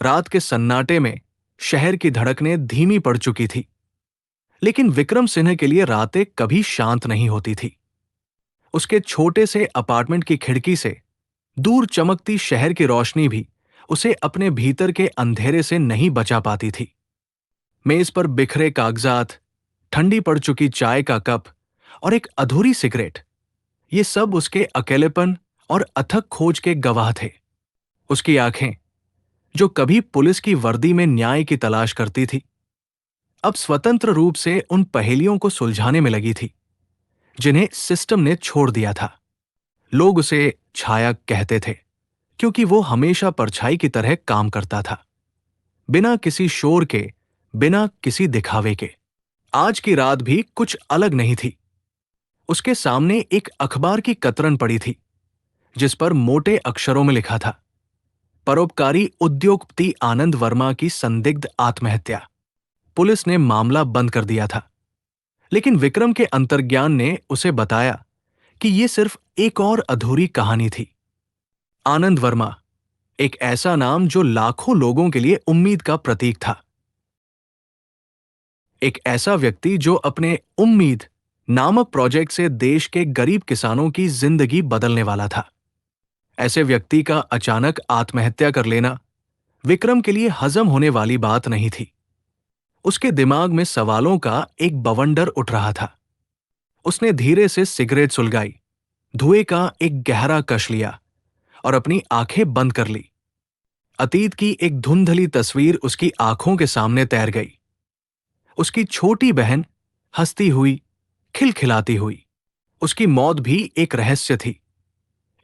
रात के सन्नाटे में शहर की धड़कनें धीमी पड़ चुकी थी, लेकिन विक्रम सिन्हा के लिए रातें कभी शांत नहीं होती थी। उसके छोटे से अपार्टमेंट की खिड़की से दूर चमकती शहर की रोशनी भी उसे अपने भीतर के अंधेरे से नहीं बचा पाती थी। मेज पर बिखरे कागजात, ठंडी पड़ चुकी चाय का कप और एक अधूरी सिगरेट, ये सब उसके अकेलेपन और अथक खोज के गवाह थे। उसकी आंखें, जो कभी पुलिस की वर्दी में न्याय की तलाश करती थी, अब स्वतंत्र रूप से उन पहेलियों को सुलझाने में लगी थी जिन्हें सिस्टम ने छोड़ दिया था। लोग उसे छाया कहते थे क्योंकि वो हमेशा परछाई की तरह काम करता था, बिना किसी शोर के, बिना किसी दिखावे के। आज की रात भी कुछ अलग नहीं थी। उसके सामने एक अखबार की कतरन पड़ी थी जिस पर मोटे अक्षरों में लिखा था, परोपकारी उद्योगपति आनंद वर्मा की संदिग्ध आत्महत्या। पुलिस ने मामला बंद कर दिया था, लेकिन विक्रम के अंतर्ज्ञान ने उसे बताया कि यह सिर्फ एक और अधूरी कहानी थी। आनंद वर्मा, एक ऐसा नाम जो लाखों लोगों के लिए उम्मीद का प्रतीक था। एक ऐसा व्यक्ति जो अपने उम्मीद नामक प्रोजेक्ट से देश के गरीब किसानों की जिंदगी बदलने वाला था। ऐसे व्यक्ति का अचानक आत्महत्या कर लेना विक्रम के लिए हजम होने वाली बात नहीं थी। उसके दिमाग में सवालों का एक बवंडर उठ रहा था। उसने धीरे से सिगरेट सुलगाई, धुएं का एक गहरा कश लिया और अपनी आंखें बंद कर ली। अतीत की एक धुंधली तस्वीर उसकी आंखों के सामने तैर गई। उसकी छोटी बहन हंसती हुई, खिलखिलाती हुई। उसकी मौत भी एक रहस्य थी,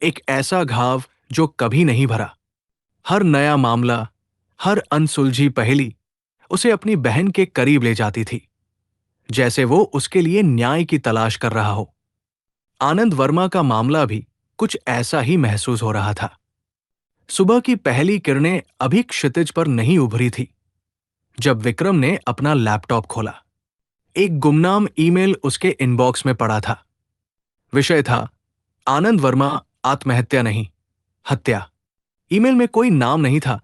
एक ऐसा घाव जो कभी नहीं भरा। हर नया मामला, हर अनसुलझी पहेली उसे अपनी बहन के करीब ले जाती थी, जैसे वो उसके लिए न्याय की तलाश कर रहा हो। आनंद वर्मा का मामला भी कुछ ऐसा ही महसूस हो रहा था। सुबह की पहली किरणें अभी क्षितिज पर नहीं उभरी थी जब विक्रम ने अपना लैपटॉप खोला। एक गुमनाम ईमेल उसके इनबॉक्स में पड़ा था। विषय था, आनंद वर्मा आत्महत्या नहीं, हत्या। ईमेल में कोई नाम नहीं था,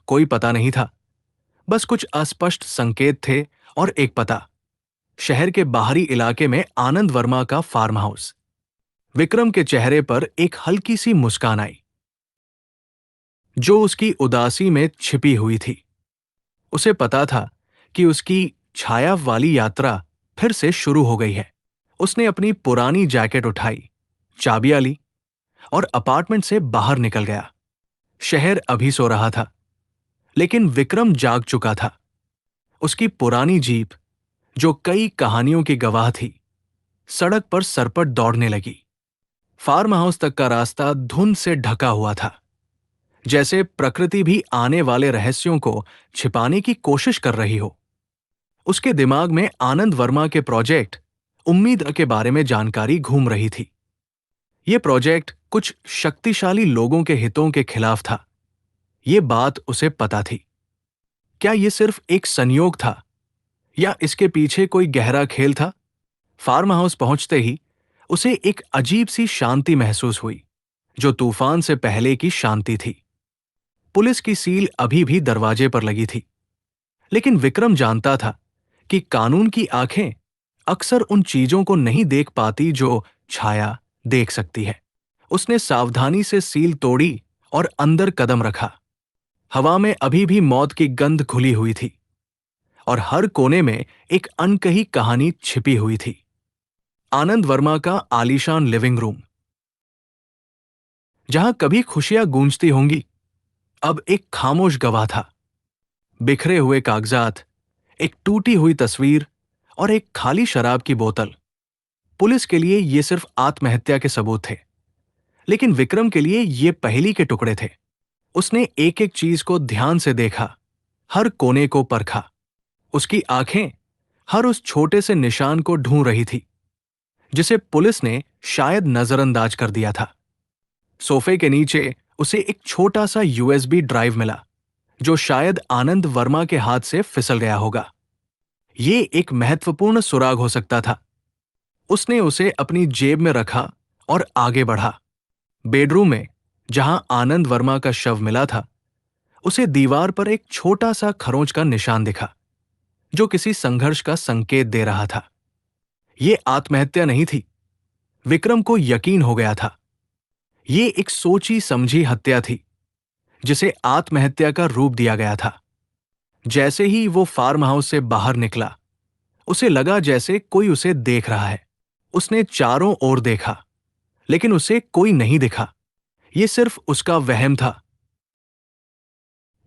कोई पता नहीं था, बस कुछ अस्पष्ट संकेत थे और एक पता, शहर के बाहरी इलाके में आनंद वर्मा का फार्म हाउस। विक्रम के चेहरे पर एक हल्की सी मुस्कान आई, जो उसकी उदासी में छिपी हुई थी। उसे पता था कि उसकी छाया वाली यात्रा फिर से शुरू हो गई है। उसने अपनी पुरानी जैकेट उठाई, चाबियां ली और अपार्टमेंट से बाहर निकल गया। शहर अभी सो रहा था, लेकिन विक्रम जाग चुका था। उसकी पुरानी जीप, जो कई कहानियों की गवाह थी, सड़क पर सरपट दौड़ने लगी। फार्म हाउस तक का रास्ता धुंध से ढका हुआ था, जैसे प्रकृति भी आने वाले रहस्यों को छिपाने की कोशिश कर रही हो। उसके दिमाग में आनंद वर्मा के प्रोजेक्ट उम्मीद के बारे में जानकारी घूम रही थी। यह प्रोजेक्ट कुछ शक्तिशाली लोगों के हितों के खिलाफ था, यह बात उसे पता थी। क्या यह सिर्फ एक संयोग था या इसके पीछे कोई गहरा खेल था? फार्म हाउस पहुंचते ही उसे एक अजीब सी शांति महसूस हुई, जो तूफान से पहले की शांति थी। पुलिस की सील अभी भी दरवाजे पर लगी थी, लेकिन विक्रम जानता था कि कानून की आंखें अक्सर उन चीजों को नहीं देख पाती जो छाया देख सकती है। उसने सावधानी से सील तोड़ी और अंदर कदम रखा। हवा में अभी भी मौत की गंध घुली हुई थी और हर कोने में एक अनकही कहानी छिपी हुई थी। आनंद वर्मा का आलीशान लिविंग रूम, जहां कभी खुशियां गूंजती होंगी, अब एक खामोश गवाह था। बिखरे हुए कागजात, एक टूटी हुई तस्वीर और एक खाली शराब की बोतल। पुलिस के लिए ये सिर्फ आत्महत्या के सबूत थे, लेकिन विक्रम के लिए ये पहेली के टुकड़े थे। उसने एक एक चीज को ध्यान से देखा, हर कोने को परखा। उसकी आंखें हर उस छोटे से निशान को ढूंढ रही थी जिसे पुलिस ने शायद नजरअंदाज कर दिया था। सोफे के नीचे उसे एक छोटा सा यूएसबी ड्राइव मिला, जो शायद आनंद वर्मा के हाथ से फिसल गया होगा। ये एक महत्वपूर्ण सुराग हो सकता था। उसने उसे अपनी जेब में रखा और आगे बढ़ा। बेडरूम में, जहां आनंद वर्मा का शव मिला था, उसे दीवार पर एक छोटा सा खरोंच का निशान दिखा, जो किसी संघर्ष का संकेत दे रहा था। ये आत्महत्या नहीं थी। विक्रम को यकीन हो गया था, ये एक सोची समझी हत्या थी, जिसे आत्महत्या का रूप दिया गया था। जैसे ही वो फार्म हाउस से बाहर निकला, उसे लगा जैसे कोई उसे देख रहा है। उसने चारों ओर देखा, लेकिन उसे कोई नहीं दिखा। ये सिर्फ उसका वहम था,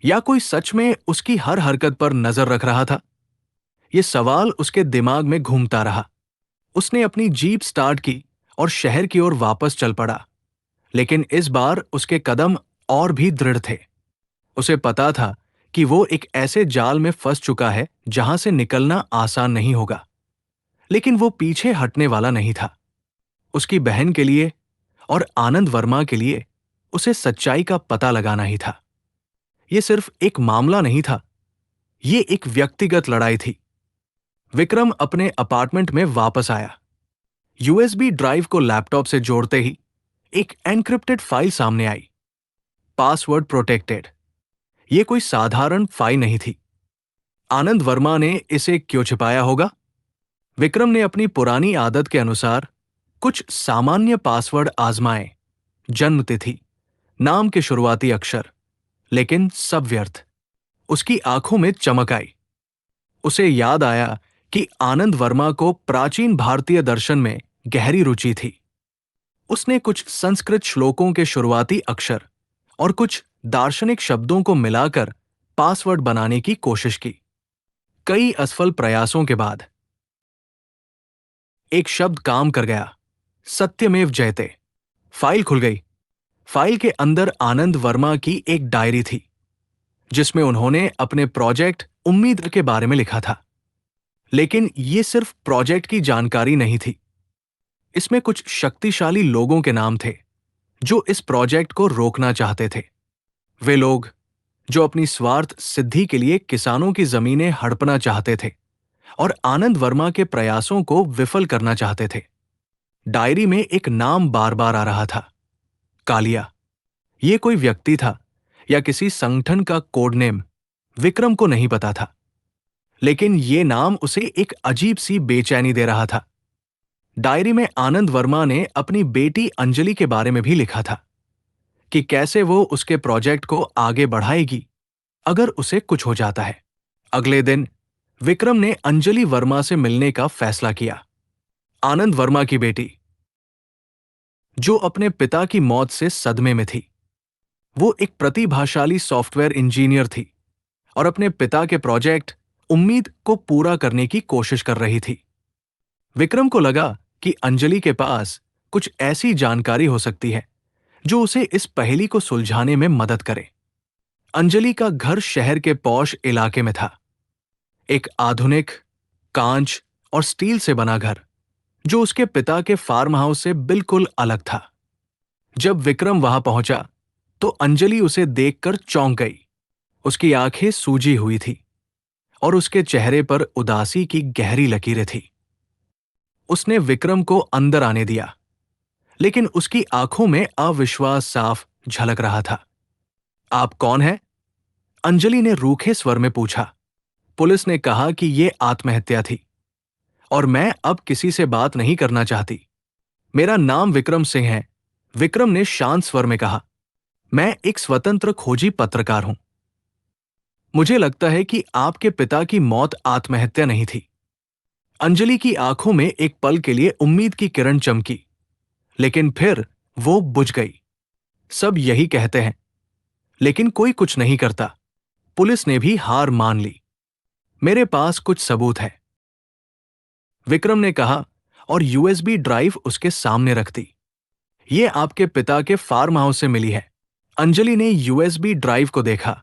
या कोई सच में उसकी हर हरकत पर नजर रख रहा था? ये सवाल उसके दिमाग में घूमता रहा। उसने अपनी जीप स्टार्ट की और शहर की ओर वापस चल पड़ा, लेकिन इस बार उसके कदम और भी दृढ़ थे। उसे पता था कि वो एक ऐसे जाल में फंस चुका है जहां से निकलना आसान नहीं होगा। लेकिन वो पीछे हटने वाला नहीं था। उसकी बहन के लिए और आनंद वर्मा के लिए उसे सच्चाई का पता लगाना ही था। यह सिर्फ एक मामला नहीं था, ये एक व्यक्तिगत लड़ाई थी। विक्रम अपने अपार्टमेंट में वापस आया। यूएसबी ड्राइव को लैपटॉप से जोड़ते ही एक एन्क्रिप्टेड फाइल सामने आई। Password protected. यह कोई साधारण फाइल नहीं थी। आनंद वर्मा ने इसे क्यों छिपाया होगा? विक्रम ने अपनी पुरानी आदत के अनुसार कुछ सामान्य पासवर्ड आजमाए। जन्म तिथि, नाम के शुरुआती अक्षर, लेकिन सब व्यर्थ। उसकी आंखों में चमक आई। उसे याद आया कि आनंद वर्मा को प्राचीन भारतीय दर्शन में गहरी रुचि थी। उसने कुछ संस्कृत श्लोकों के शुरुआती अक्षर और कुछ दार्शनिक शब्दों को मिलाकर पासवर्ड बनाने की कोशिश की। कई असफल प्रयासों के बाद एक शब्द काम कर गया, सत्यमेव जयते। फाइल खुल गई। फाइल के अंदर आनंद वर्मा की एक डायरी थी, जिसमें उन्होंने अपने प्रोजेक्ट उम्मीद के बारे में लिखा था। लेकिन यह सिर्फ प्रोजेक्ट की जानकारी नहीं थी। इसमें कुछ शक्तिशाली लोगों के नाम थे जो इस प्रोजेक्ट को रोकना चाहते थे। वे लोग जो अपनी स्वार्थ सिद्धि के लिए किसानों की जमीनें हड़पना चाहते थे और आनंद वर्मा के प्रयासों को विफल करना चाहते थे। डायरी में एक नाम बार बार आ रहा था, कालिया। यह कोई व्यक्ति था या किसी संगठन का कोड नेम, विक्रम को नहीं पता था। लेकिन यह नाम उसे एक अजीब सी बेचैनी दे रहा था। डायरी में आनंद वर्मा ने अपनी बेटी अंजलि के बारे में भी लिखा था कि कैसे वो उसके प्रोजेक्ट को आगे बढ़ाएगी अगर उसे कुछ हो जाता है। अगले दिन विक्रम ने अंजलि वर्मा से मिलने का फैसला किया। आनंद वर्मा की बेटी, जो अपने पिता की मौत से सदमे में थी। वो एक प्रतिभाशाली सॉफ्टवेयर इंजीनियर थी और अपने पिता के प्रोजेक्ट उम्मीद को पूरा करने की कोशिश कर रही थी। विक्रम को लगा कि अंजलि के पास कुछ ऐसी जानकारी हो सकती है जो उसे इस पहेली को सुलझाने में मदद करे। अंजलि का घर शहर के पॉश इलाके में था। एक आधुनिक, कांच और स्टील से बना घर, जो उसके पिता के फार्म हाउस से बिल्कुल अलग था। जब विक्रम वहां पहुंचा तो अंजलि उसे देखकर चौंक गई। उसकी आंखें सूजी हुई थी और उसके चेहरे पर उदासी की गहरी लकीरें थी। उसने विक्रम को अंदर आने दिया, लेकिन उसकी आंखों में अविश्वास साफ झलक रहा था। आप कौन हैं? अंजलि ने रूखे स्वर में पूछा। पुलिस ने कहा कि यह आत्महत्या थी और मैं अब किसी से बात नहीं करना चाहती। मेरा नाम विक्रम सिंह है, विक्रम ने शांत स्वर में कहा। मैं एक स्वतंत्र खोजी पत्रकार हूं। मुझे लगता है कि आपके पिता की मौत आत्महत्या नहीं थी। अंजलि की आंखों में एक पल के लिए उम्मीद की किरण चमकी, लेकिन फिर वो बुझ गई। सब यही कहते हैं, लेकिन कोई कुछ नहीं करता। पुलिस ने भी हार मान ली। मेरे पास कुछ सबूत है, विक्रम ने कहा और यूएसबी ड्राइव उसके सामने रख दी। ये आपके पिता के फार्म हाउस से मिली है। अंजलि ने यूएसबी ड्राइव को देखा।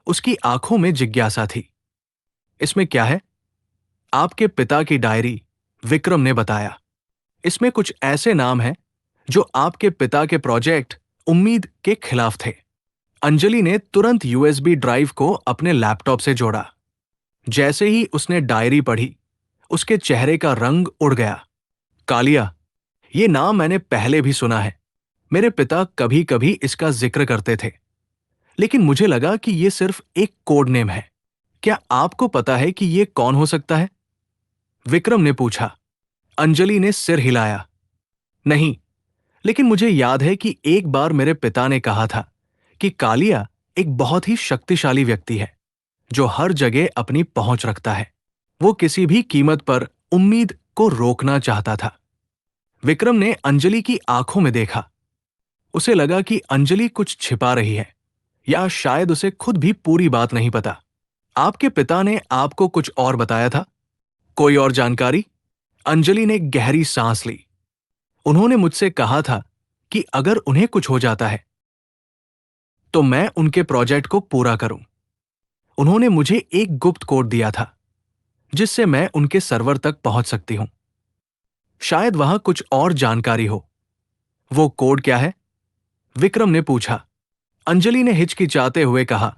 उसकी आंखों में जिज्ञासा थी। इसमें क्या है? आपके पिता की डायरी, विक्रम ने बताया। इसमें कुछ ऐसे नाम हैं जो आपके पिता के प्रोजेक्ट उम्मीद के खिलाफ थे। अंजलि ने तुरंत यूएसबी ड्राइव को अपने लैपटॉप से जोड़ा। जैसे ही उसने डायरी पढ़ी, उसके चेहरे का रंग उड़ गया। कालिया, ये नाम मैंने पहले भी सुना है। मेरे पिता कभी कभी इसका जिक्र करते थे, लेकिन मुझे लगा कि ये सिर्फ एक कोड नेम है। क्या आपको पता है कि ये कौन हो सकता है? विक्रम ने पूछा। अंजलि ने सिर हिलाया। नहीं, लेकिन मुझे याद है कि एक बार मेरे पिता ने कहा था कि कालिया एक बहुत ही शक्तिशाली व्यक्ति है जो हर जगह अपनी पहुंच रखता है। वो किसी भी कीमत पर उम्मीद को रोकना चाहता था। विक्रम ने अंजलि की आंखों में देखा। उसे लगा कि अंजलि कुछ छिपा रही है, या शायद उसे खुद भी पूरी बात नहीं पता। आपके पिता ने आपको कुछ और बताया था? कोई और जानकारी? अंजलि ने गहरी सांस ली। उन्होंने मुझसे कहा था कि अगर उन्हें कुछ हो जाता है तो मैं उनके प्रोजेक्ट को पूरा करूं। उन्होंने मुझे एक गुप्त कोड दिया था जिससे मैं उनके सर्वर तक पहुंच सकती हूं। शायद वहां कुछ और जानकारी हो। वो कोड क्या है? विक्रम ने पूछा। अंजलि ने हिचकिचाते हुए कहा,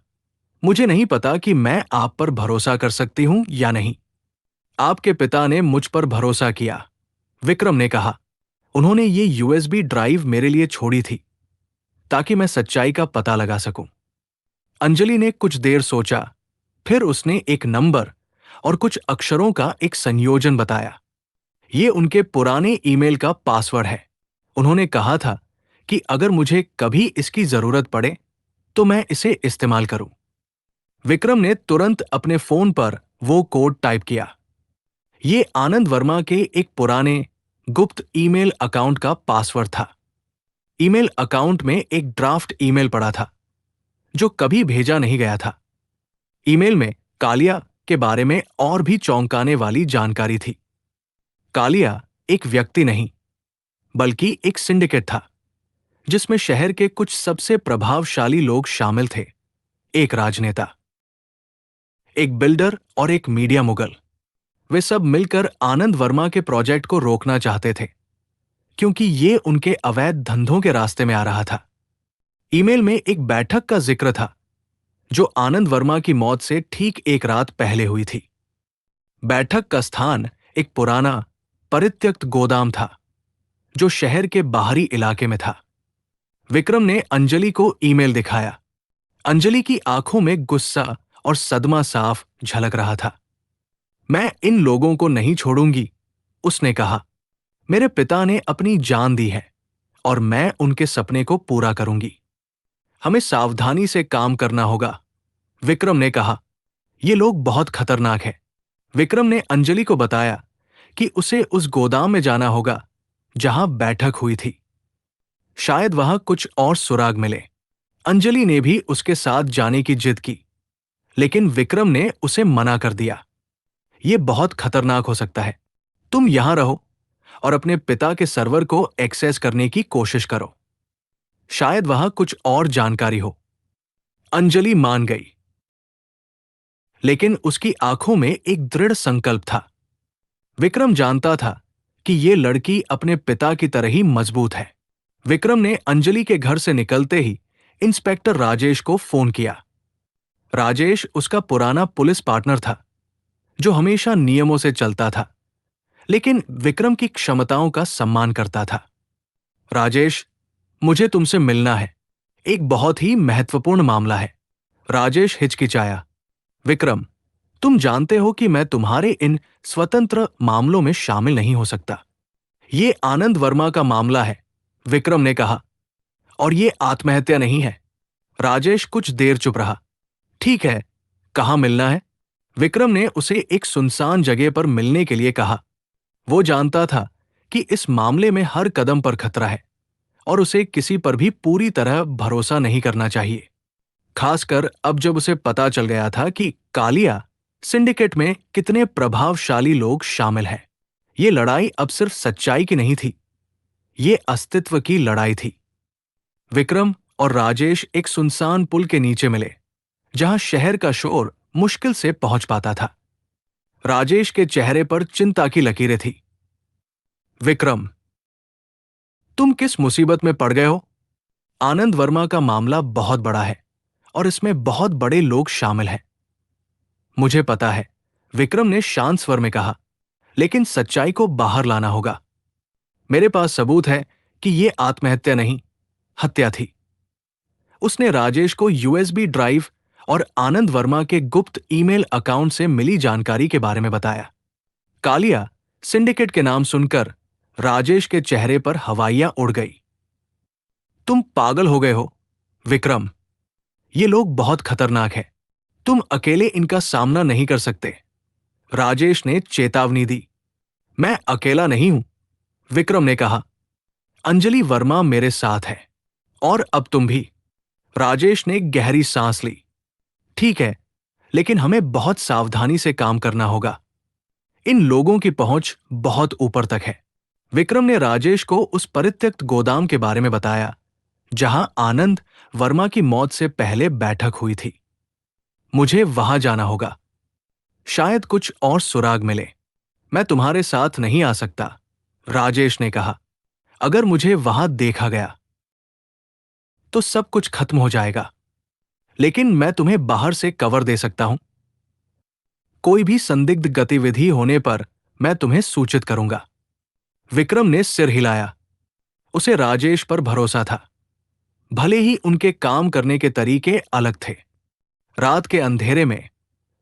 मुझे नहीं पता कि मैं आप पर भरोसा कर सकती हूं या नहीं। आपके पिता ने मुझ पर भरोसा किया, विक्रम ने कहा। उन्होंने ये यूएसबी ड्राइव मेरे लिए छोड़ी थी ताकि मैं सच्चाई का पता लगा सकूं। अंजलि ने कुछ देर सोचा, फिर उसने एक नंबर और कुछ अक्षरों का एक संयोजन बताया। ये उनके पुराने ईमेल का पासवर्ड है। उन्होंने कहा था कि अगर मुझे कभी इसकी जरूरत पड़े तो मैं इसे इस्तेमाल करूं। विक्रम ने तुरंत अपने फोन पर वो कोड टाइप किया। ये आनंद वर्मा के एक पुराने गुप्त ईमेल अकाउंट का पासवर्ड था। ईमेल अकाउंट में एक ड्राफ्ट ईमेल पड़ा था जो कभी भेजा नहीं गया था। ईमेल में कालिया के बारे में और भी चौंकाने वाली जानकारी थी। कालिया एक व्यक्ति नहीं, बल्कि एक सिंडिकेट था जिसमें शहर के कुछ सबसे प्रभावशाली लोग शामिल थे। एक राजनेता, एक बिल्डर और एक मीडिया मुगल। वे सब मिलकर आनंद वर्मा के प्रोजेक्ट को रोकना चाहते थे क्योंकि ये उनके अवैध धंधों के रास्ते में आ रहा था। ईमेल में एक बैठक का जिक्र था जो आनंद वर्मा की मौत से ठीक एक रात पहले हुई थी। बैठक का स्थान एक पुराना परित्यक्त गोदाम था जो शहर के बाहरी इलाके में था। विक्रम ने अंजलि को ईमेल दिखाया। अंजलि की आंखों में गुस्सा और सदमा साफ झलक रहा था। मैं इन लोगों को नहीं छोड़ूंगी, उसने कहा। मेरे पिता ने अपनी जान दी है और मैं उनके सपने को पूरा करूंगी। हमें सावधानी से काम करना होगा, विक्रम ने कहा। ये लोग बहुत खतरनाक हैं। विक्रम ने अंजलि को बताया कि उसे उस गोदाम में जाना होगा जहां बैठक हुई थी। शायद वहां कुछ और सुराग मिले। अंजलि ने भी उसके साथ जाने की जिद की, लेकिन विक्रम ने उसे मना कर दिया। यह बहुत खतरनाक हो सकता है। तुम यहां रहो और अपने पिता के सर्वर को एक्सेस करने की कोशिश करो। शायद वहां कुछ और जानकारी हो। अंजलि मान गई, लेकिन उसकी आंखों में एक दृढ़ संकल्प था। विक्रम जानता था कि ये लड़की अपने पिता की तरह ही मजबूत है। विक्रम ने अंजलि के घर से निकलते ही इंस्पेक्टर राजेश को फोन किया। राजेश उसका पुराना पुलिस पार्टनर था जो हमेशा नियमों से चलता था, लेकिन विक्रम की क्षमताओं का सम्मान करता था। राजेश, मुझे तुमसे मिलना है। एक बहुत ही महत्वपूर्ण मामला है। राजेश हिचकिचाया। विक्रम, तुम जानते हो कि मैं तुम्हारे इन स्वतंत्र मामलों में शामिल नहीं हो सकता। ये आनंद वर्मा का मामला है, विक्रम ने कहा, और ये आत्महत्या नहीं है। राजेश कुछ देर चुप रहा। ठीक है, कहाँ मिलना है? विक्रम ने उसे एक सुनसान जगह पर मिलने के लिए कहा। वो जानता था कि इस मामले में हर कदम पर खतरा है और उसे किसी पर भी पूरी तरह भरोसा नहीं करना चाहिए, खासकर अब जब उसे पता चल गया था कि कालिया सिंडिकेट में कितने प्रभावशाली लोग शामिल हैं। ये लड़ाई अब सिर्फ सच्चाई की नहीं थी, ये अस्तित्व की लड़ाई थी। विक्रम और राजेश एक सुनसान पुल के नीचे मिले जहां शहर का शोर मुश्किल से पहुंच पाता था। राजेश के चेहरे पर चिंता की लकीरें थी। विक्रम, तुम किस मुसीबत में पड़ गए हो? आनंद वर्मा का मामला बहुत बड़ा है और इसमें बहुत बड़े लोग शामिल हैं। मुझे पता है, विक्रम ने शांत स्वर में कहा, लेकिन सच्चाई को बाहर लाना होगा। मेरे पास सबूत है कि यह आत्महत्या नहीं, हत्या थी। उसने राजेश को यूएसबी ड्राइव और आनंद वर्मा के गुप्त ईमेल अकाउंट से मिली जानकारी के बारे में बताया। कालिया सिंडिकेट के नाम सुनकर राजेश के चेहरे पर हवाइयां उड़ गई। तुम पागल हो गए हो विक्रम, ये लोग बहुत खतरनाक हैं। तुम अकेले इनका सामना नहीं कर सकते, राजेश ने चेतावनी दी। मैं अकेला नहीं हूं, विक्रम ने कहा। अंजलि वर्मा मेरे साथ है, और अब तुम भी। राजेश ने गहरी सांस ली। ठीक है, लेकिन हमें बहुत सावधानी से काम करना होगा। इन लोगों की पहुंच बहुत ऊपर तक है। विक्रम ने राजेश को उस परित्यक्त गोदाम के बारे में बताया जहां आनंद वर्मा की मौत से पहले बैठक हुई थी। मुझे वहां जाना होगा, शायद कुछ और सुराग मिले। मैं तुम्हारे साथ नहीं आ सकता, राजेश ने कहा। अगर मुझे वहां देखा गया तो सब कुछ खत्म हो जाएगा, लेकिन मैं तुम्हें बाहर से कवर दे सकता हूं। कोई भी संदिग्ध गतिविधि होने पर मैं तुम्हें सूचित करूंगा। विक्रम ने सिर हिलाया। उसे राजेश पर भरोसा था, भले ही उनके काम करने के तरीके अलग थे। रात के अंधेरे में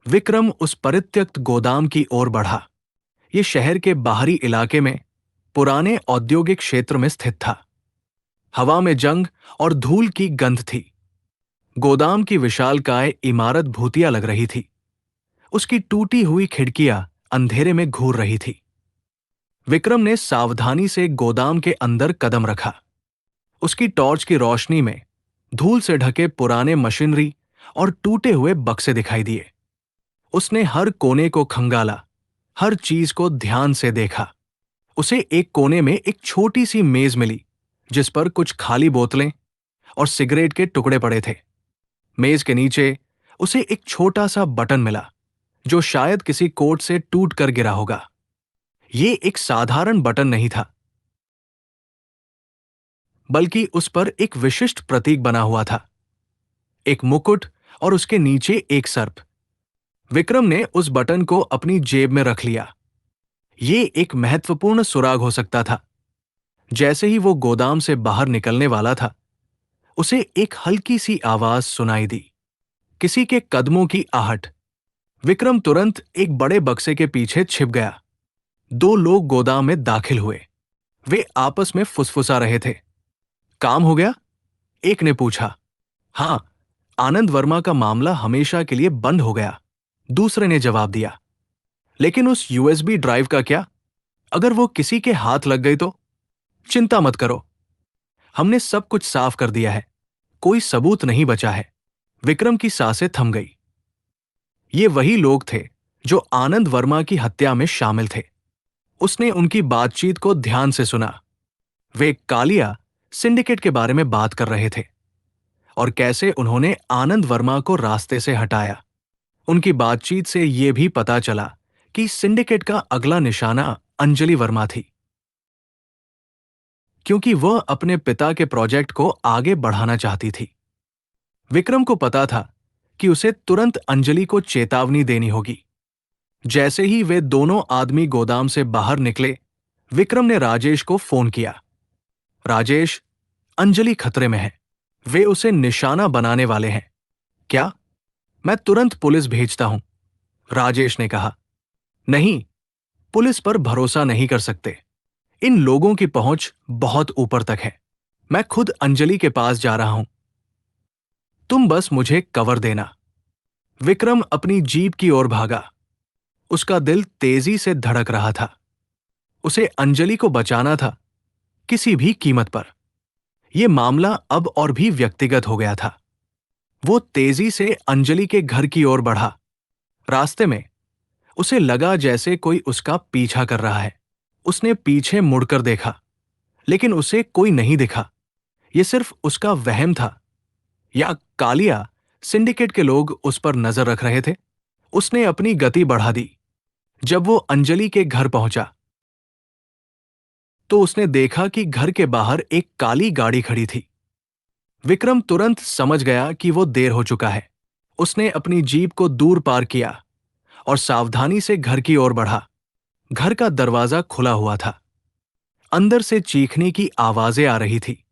विक्रम उस परित्यक्त गोदाम की ओर बढ़ा। यह शहर के बाहरी इलाके में पुराने औद्योगिक क्षेत्र में स्थित था। हवा में जंग और धूल की गंध थी। गोदाम की विशालकाय इमारत भूतिया लग रही थी। उसकी टूटी हुई खिड़कियां अंधेरे में घूर रही थी। विक्रम ने सावधानी से गोदाम के अंदर कदम रखा। उसकी टॉर्च की रोशनी में धूल से ढके पुराने मशीनरी और टूटे हुए बक्से दिखाई दिए। उसने हर कोने को खंगाला, हर चीज को ध्यान से देखा। उसे एक कोने में एक छोटी सी मेज मिली जिस पर कुछ खाली बोतलें और सिगरेट के टुकड़े पड़े थे। मेज के नीचे उसे एक छोटा सा बटन मिला जो शायद किसी कोट से टूट कर गिरा होगा। ये एक साधारण बटन नहीं था, बल्कि उस पर एक विशिष्ट प्रतीक बना हुआ था, एक मुकुट और उसके नीचे एक सर्प। विक्रम ने उस बटन को अपनी जेब में रख लिया। ये एक महत्वपूर्ण सुराग हो सकता था। जैसे ही वो गोदाम से बाहर निकलने वाला था, उसे एक हल्की सी आवाज सुनाई दी, किसी के कदमों की आहट। विक्रम तुरंत एक बड़े बक्से के पीछे छिप गया। दो लोग गोदाम में दाखिल हुए। वे आपस में फुसफुसा रहे थे। काम हो गया? एक ने पूछा। हां, आनंद वर्मा का मामला हमेशा के लिए बंद हो गया, दूसरे ने जवाब दिया। लेकिन उस यूएसबी ड्राइव का क्या? अगर वो किसी के हाथ लग गई तो? चिंता मत करो, हमने सब कुछ साफ कर दिया है, कोई सबूत नहीं बचा है। विक्रम की सांसें थम गई। ये वही लोग थे जो आनंद वर्मा की हत्या में शामिल थे। उसने उनकी बातचीत को ध्यान से सुना। वे कालिया सिंडिकेट के बारे में बात कर रहे थे और कैसे उन्होंने आनंद वर्मा को रास्ते से हटाया। उनकी बातचीत से यह भी पता चला कि सिंडिकेट का अगला निशाना अंजलि वर्मा थी, क्योंकि वह अपने पिता के प्रोजेक्ट को आगे बढ़ाना चाहती थी। विक्रम को पता था कि उसे तुरंत अंजलि को चेतावनी देनी होगी। जैसे ही वे दोनों आदमी गोदाम से बाहर निकले, विक्रम ने राजेश को फोन किया। राजेश, अंजलि खतरे में है, वे उसे निशाना बनाने वाले हैं। क्या? मैं तुरंत पुलिस भेजता हूं, राजेश ने कहा। नहीं, पुलिस पर भरोसा नहीं कर सकते। इन लोगों की पहुंच बहुत ऊपर तक है। मैं खुद अंजलि के पास जा रहा हूं, तुम बस मुझे कवर देना। विक्रम अपनी जीप की ओर भागा। उसका दिल तेजी से धड़क रहा था। उसे अंजलि को बचाना था, किसी भी कीमत पर। यह मामला अब और भी व्यक्तिगत हो गया था। वो तेजी से अंजलि के घर की ओर बढ़ा। रास्ते में उसे लगा जैसे कोई उसका पीछा कर रहा है। उसने पीछे मुड़कर देखा, लेकिन उसे कोई नहीं दिखा। यह सिर्फ उसका वहम था, या कालिया सिंडिकेट के लोग उस पर नजर रख रहे थे। उसने अपनी गति बढ़ा दी। जब वो अंजलि के घर पहुंचा तो उसने देखा कि घर के बाहर एक काली गाड़ी खड़ी थी। विक्रम तुरंत समझ गया कि वो देर हो चुका है। उसने अपनी जीप को दूर पार किया और सावधानी से घर की ओर बढ़ा। घर का दरवाजा खुला हुआ था। अंदर से चीखने की आवाजें आ रही थी।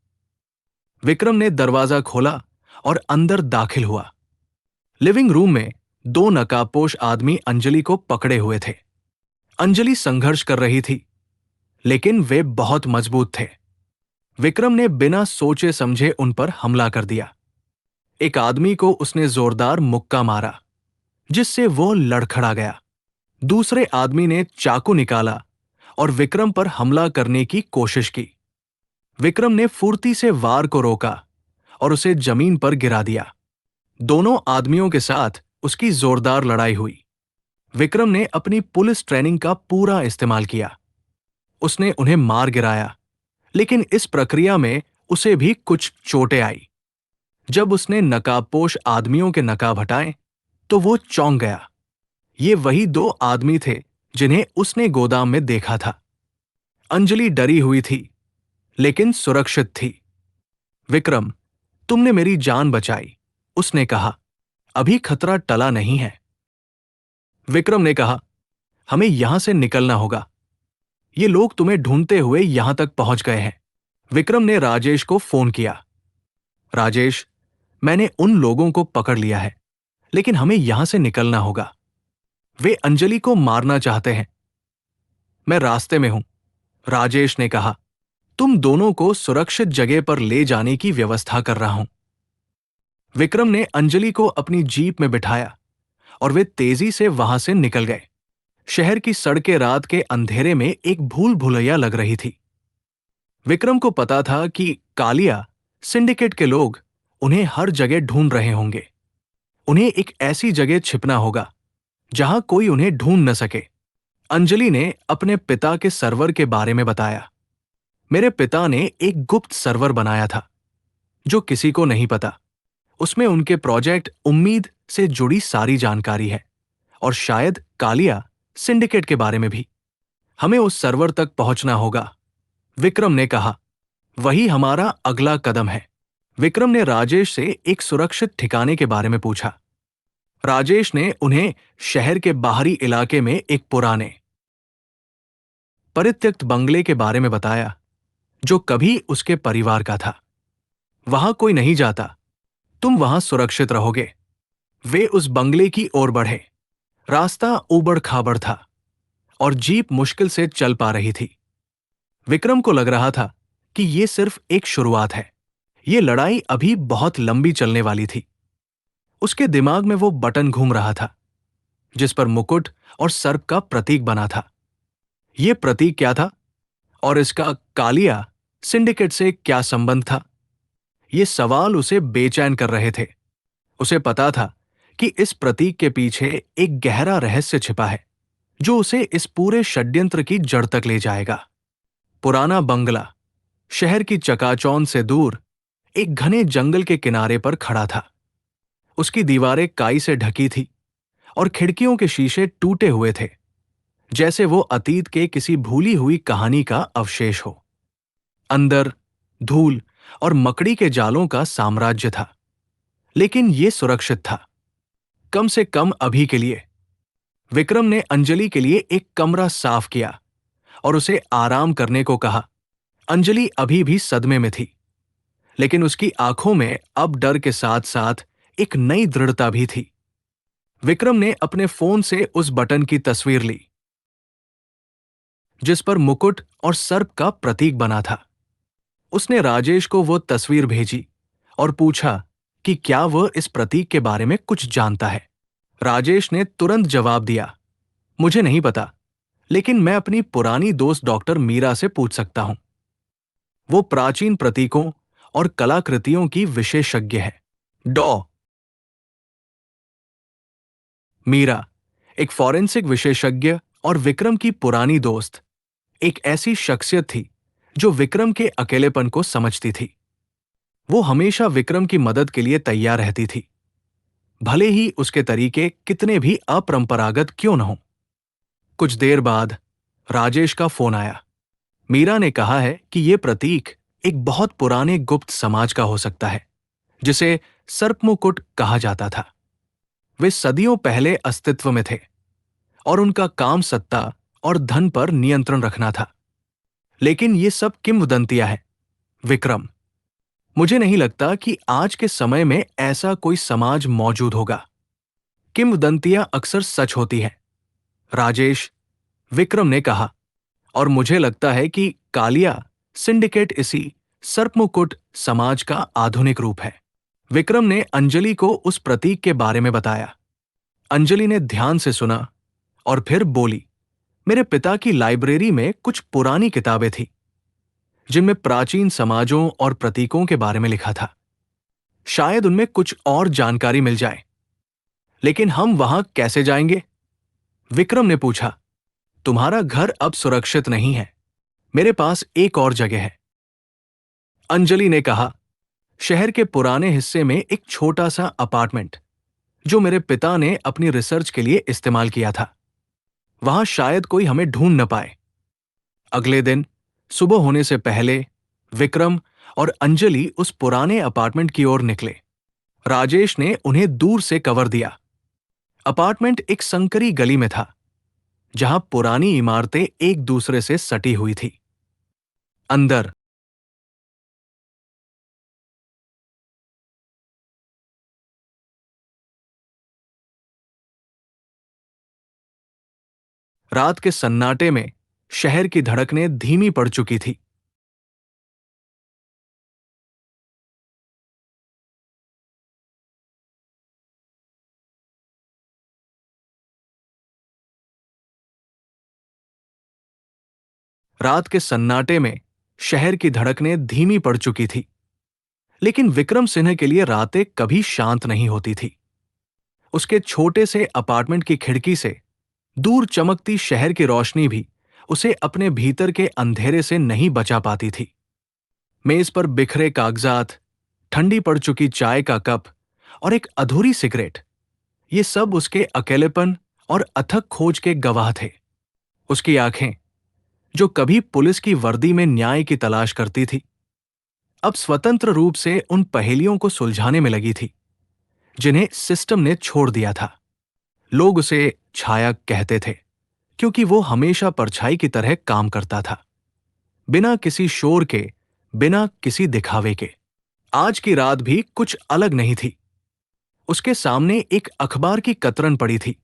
विक्रम ने दरवाजा खोला और अंदर दाखिल हुआ। लिविंग रूम में दो नकाबपोश आदमी अंजलि को पकड़े हुए थे। अंजलि संघर्ष कर रही थी, लेकिन वे बहुत मजबूत थे। विक्रम ने बिना सोचे समझे उन पर हमला कर दिया। एक आदमी को उसने जोरदार मुक्का मारा, जिससे वो लड़खड़ा गया। दूसरे आदमी ने चाकू निकाला और विक्रम पर हमला करने की कोशिश की। विक्रम ने फुर्ती से वार को रोका और उसे जमीन पर गिरा दिया। दोनों आदमियों के साथ उसकी जोरदार लड़ाई हुई। विक्रम ने अपनी पुलिस ट्रेनिंग का पूरा इस्तेमाल किया। उसने उन्हें मार गिराया, लेकिन इस प्रक्रिया में उसे भी कुछ चोटें आई। जब उसने नकाबपोश आदमियों के नकाब हटाए, तो वो चौंक गया। ये वही दो आदमी थे जिन्हें उसने गोदाम में देखा था। अंजलि डरी हुई थी, लेकिन सुरक्षित थी। विक्रम, तुमने मेरी जान बचाई, उसने कहा। अभी खतरा टला नहीं है। विक्रम ने कहा, हमें यहां से निकलना होगा। ये लोग तुम्हें ढूंढते हुए यहां तक पहुंच गए हैं। विक्रम ने राजेश को फोन किया। राजेश, मैंने उन लोगों को पकड़ लिया है, लेकिन हमें यहां से निकलना होगा। वे अंजलि को मारना चाहते हैं। मैं रास्ते में हूं, राजेश ने कहा। तुम दोनों को सुरक्षित जगह पर ले जाने की व्यवस्था कर रहा हूं। विक्रम ने अंजलि को अपनी जीप में बिठाया और वे तेजी से वहां से निकल गए। शहर की सड़कें रात के अंधेरे में एक भूल भुलैया लग रही थी। विक्रम को पता था कि कालिया सिंडिकेट के लोग उन्हें हर जगह ढूंढ रहे होंगे। उन्हें एक ऐसी जगह छिपना होगा जहां कोई उन्हें ढूंढ न सके। अंजलि ने अपने पिता के सर्वर के बारे में बताया। मेरे पिता ने एक गुप्त सर्वर बनाया था, जो किसी को नहीं पता। उसमें उनके प्रोजेक्ट उम्मीद से जुड़ी सारी जानकारी है, और शायद कालिया सिंडिकेट के बारे में भी। हमें उस सर्वर तक पहुंचना होगा, विक्रम ने कहा। वही हमारा अगला कदम है। विक्रम ने राजेश से एक सुरक्षित ठिकाने के बारे में पूछा। राजेश ने उन्हें शहर के बाहरी इलाके में एक पुराने परित्यक्त बंगले के बारे में बताया, जो कभी उसके परिवार का था। वहां कोई नहीं जाता, तुम वहां सुरक्षित रहोगे। वे उस बंगले की ओर बढ़े। रास्ता ऊबड़ खाबड़ था और जीप मुश्किल से चल पा रही थी। विक्रम को लग रहा था कि यह सिर्फ एक शुरुआत है। ये लड़ाई अभी बहुत लंबी चलने वाली थी। उसके दिमाग में वो बटन घूम रहा था, जिस पर मुकुट और सर्प का प्रतीक बना था। यह प्रतीक क्या था, और इसका कालिया सिंडिकेट से क्या संबंध था? ये सवाल उसे बेचैन कर रहे थे। उसे पता था कि इस प्रतीक के पीछे एक गहरा रहस्य छिपा है, जो उसे इस पूरे षड्यंत्र की जड़ तक ले जाएगा। पुराना बंगला शहर की चकाचौंध से दूर एक घने जंगल के किनारे पर खड़ा था। उसकी दीवारें काई से ढकी थी और खिड़कियों के शीशे टूटे हुए थे, जैसे वो अतीत के किसी भूली हुई कहानी का अवशेष हो। अंदर धूल और मकड़ी के जालों का साम्राज्य था, लेकिन ये सुरक्षित था, कम से कम अभी के लिए। विक्रम ने अंजलि के लिए एक कमरा साफ किया और उसे आराम करने को कहा। अंजलि अभी भी सदमे में थी, लेकिन उसकी आंखों में अब डर के साथ साथ एक नई दृढ़ता भी थी। विक्रम ने अपने फोन से उस बटन की तस्वीर ली, जिस पर मुकुट और सर्प का प्रतीक बना था। उसने राजेश को वो तस्वीर भेजी और पूछा कि क्या वह इस प्रतीक के बारे में कुछ जानता है। राजेश ने तुरंत जवाब दिया, मुझे नहीं पता, लेकिन मैं अपनी पुरानी दोस्त डॉक्टर मीरा से पूछ सकता हूं। वो प्राचीन प्रतीकों और कलाकृतियों की विशेषज्ञ है। डॉ मीरा एक फॉरेंसिक विशेषज्ञ और विक्रम की पुरानी दोस्त, एक ऐसी शख्सियत थी जो विक्रम के अकेलेपन को समझती थी। वो हमेशा विक्रम की मदद के लिए तैयार रहती थी, भले ही उसके तरीके कितने भी अपरंपरागत क्यों न हों। कुछ देर बाद राजेश का फोन आया। मीरा ने कहा है कि यह प्रतीक एक बहुत पुराने गुप्त समाज का हो सकता है, जिसे सर्पमुकुट कहा जाता था। वे सदियों पहले अस्तित्व में थे और उनका काम सत्ता और धन पर नियंत्रण रखना था। लेकिन ये सब किंवदंतियां हैं, विक्रम। मुझे नहीं लगता कि आज के समय में ऐसा कोई समाज मौजूद होगा। किंवदंतियां अक्सर सच होती हैं, राजेश, विक्रम ने कहा। और मुझे लगता है कि कालिया सिंडिकेट इसी सर्पमुकुट समाज का आधुनिक रूप है। विक्रम ने अंजलि को उस प्रतीक के बारे में बताया। अंजलि ने ध्यान से सुना और फिर बोली, मेरे पिता की लाइब्रेरी में कुछ पुरानी किताबें थी जिनमें प्राचीन समाजों और प्रतीकों के बारे में लिखा था। शायद उनमें कुछ और जानकारी मिल जाए। लेकिन हम वहां कैसे जाएंगे? विक्रम ने पूछा। तुम्हारा घर अब सुरक्षित नहीं है। मेरे पास एक और जगह है, अंजलि ने कहा। शहर के पुराने हिस्से में एक छोटा सा अपार्टमेंट जो मेरे पिता ने अपनी रिसर्च के लिए इस्तेमाल किया था। वहां शायद कोई हमें ढूंढ न पाए। अगले दिन सुबह होने से पहले विक्रम और अंजलि उस पुराने अपार्टमेंट की ओर निकले। राजेश ने उन्हें दूर से कवर दिया। अपार्टमेंट एक संकरी गली में था, जहां पुरानी इमारतें एक दूसरे से सटी हुई थी। अंदर रात के सन्नाटे में शहर की धड़कनें धीमी पड़ चुकी थी। रात के सन्नाटे में शहर की धड़कनें धीमी पड़ चुकी थी। लेकिन विक्रम सिन्हा के लिए रातें कभी शांत नहीं होती थी। उसके छोटे से अपार्टमेंट की खिड़की से दूर चमकती शहर की रोशनी भी उसे अपने भीतर के अंधेरे से नहीं बचा पाती थी। मेज पर बिखरे कागजात, ठंडी पड़ चुकी चाय का कप और एक अधूरी सिगरेट, ये सब उसके अकेलेपन और अथक खोज के गवाह थे। उसकी आंखें, जो कभी पुलिस की वर्दी में न्याय की तलाश करती थी, अब स्वतंत्र रूप से उन पहेलियों को सुलझाने में लगी थी जिन्हें सिस्टम ने छोड़ दिया था। लोग उसे छाया कहते थे क्योंकि वो हमेशा परछाई की तरह काम करता था, बिना किसी शोर के, बिना किसी दिखावे के। आज की रात भी कुछ अलग नहीं थी। उसके सामने एक अखबार की कतरन पड़ी थी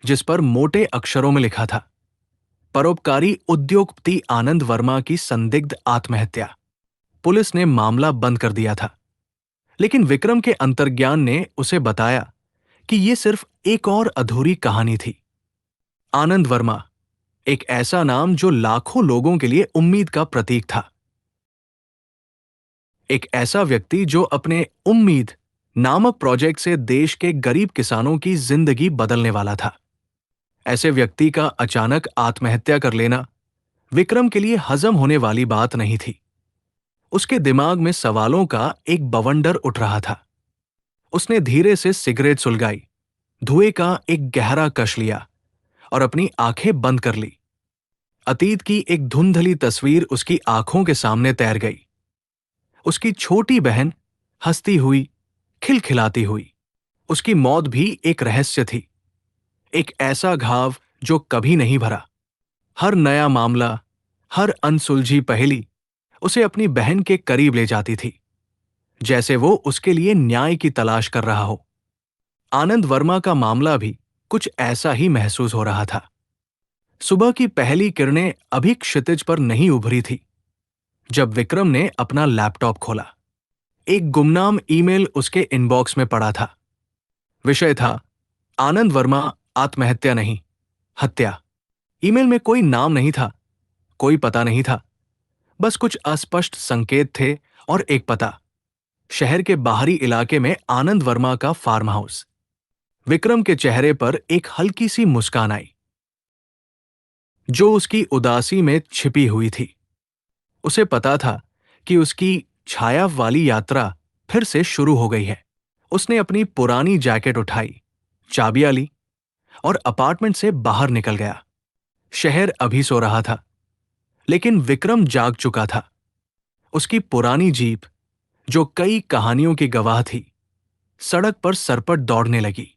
जिस पर मोटे अक्षरों में लिखा था, परोपकारी उद्योगपति आनंद वर्मा की संदिग्ध आत्महत्या। पुलिस ने मामला बंद कर दिया था, लेकिन विक्रम के अंतर्ज्ञान ने उसे बताया कि यह सिर्फ एक और अधूरी कहानी थी। आनंद वर्मा, एक ऐसा नाम जो लाखों लोगों के लिए उम्मीद का प्रतीक था। एक ऐसा व्यक्ति जो अपने उम्मीद नामक प्रोजेक्ट से देश के गरीब किसानों की जिंदगी बदलने वाला था। ऐसे व्यक्ति का अचानक आत्महत्या कर लेना विक्रम के लिए हजम होने वाली बात नहीं थी। उसके दिमाग में सवालों का एक बवंडर उठ रहा था। उसने धीरे से सिगरेट सुलगाई, धुएं का एक गहरा कश लिया और अपनी आंखें बंद कर ली। अतीत की एक धुंधली तस्वीर उसकी आंखों के सामने तैर गई। उसकी छोटी बहन हंसती हुई, खिलखिलाती हुई। उसकी मौत भी एक रहस्य थी, एक ऐसा घाव जो कभी नहीं भरा। हर नया मामला, हर अनसुलझी पहेली उसे अपनी बहन के करीब ले जाती थी, जैसे वो उसके लिए न्याय की तलाश कर रहा हो। आनंद वर्मा का मामला भी कुछ ऐसा ही महसूस हो रहा था। सुबह की पहली किरणें अभी क्षितिज पर नहीं उभरी थी जब विक्रम ने अपना लैपटॉप खोला। एक गुमनाम ईमेल उसके इनबॉक्स में पड़ा था। विषय था, आनंद वर्मा आत्महत्या नहीं, हत्या। ईमेल में कोई नाम नहीं था, कोई पता नहीं था, बस कुछ अस्पष्ट संकेत थे और एक पता, शहर के बाहरी इलाके में आनंद वर्मा का फार्म हाउस। विक्रम के चेहरे पर एक हल्की सी मुस्कान आई जो उसकी उदासी में छिपी हुई थी। उसे पता था कि उसकी छाया वाली यात्रा फिर से शुरू हो गई है। उसने अपनी पुरानी जैकेट उठाई, चाबियां ली और अपार्टमेंट से बाहर निकल गया। शहर अभी सो रहा था, लेकिन विक्रम जाग चुका था। उसकी पुरानी जीप, जो कई कहानियों की गवाह थी, सड़क पर सरपट दौड़ने लगी।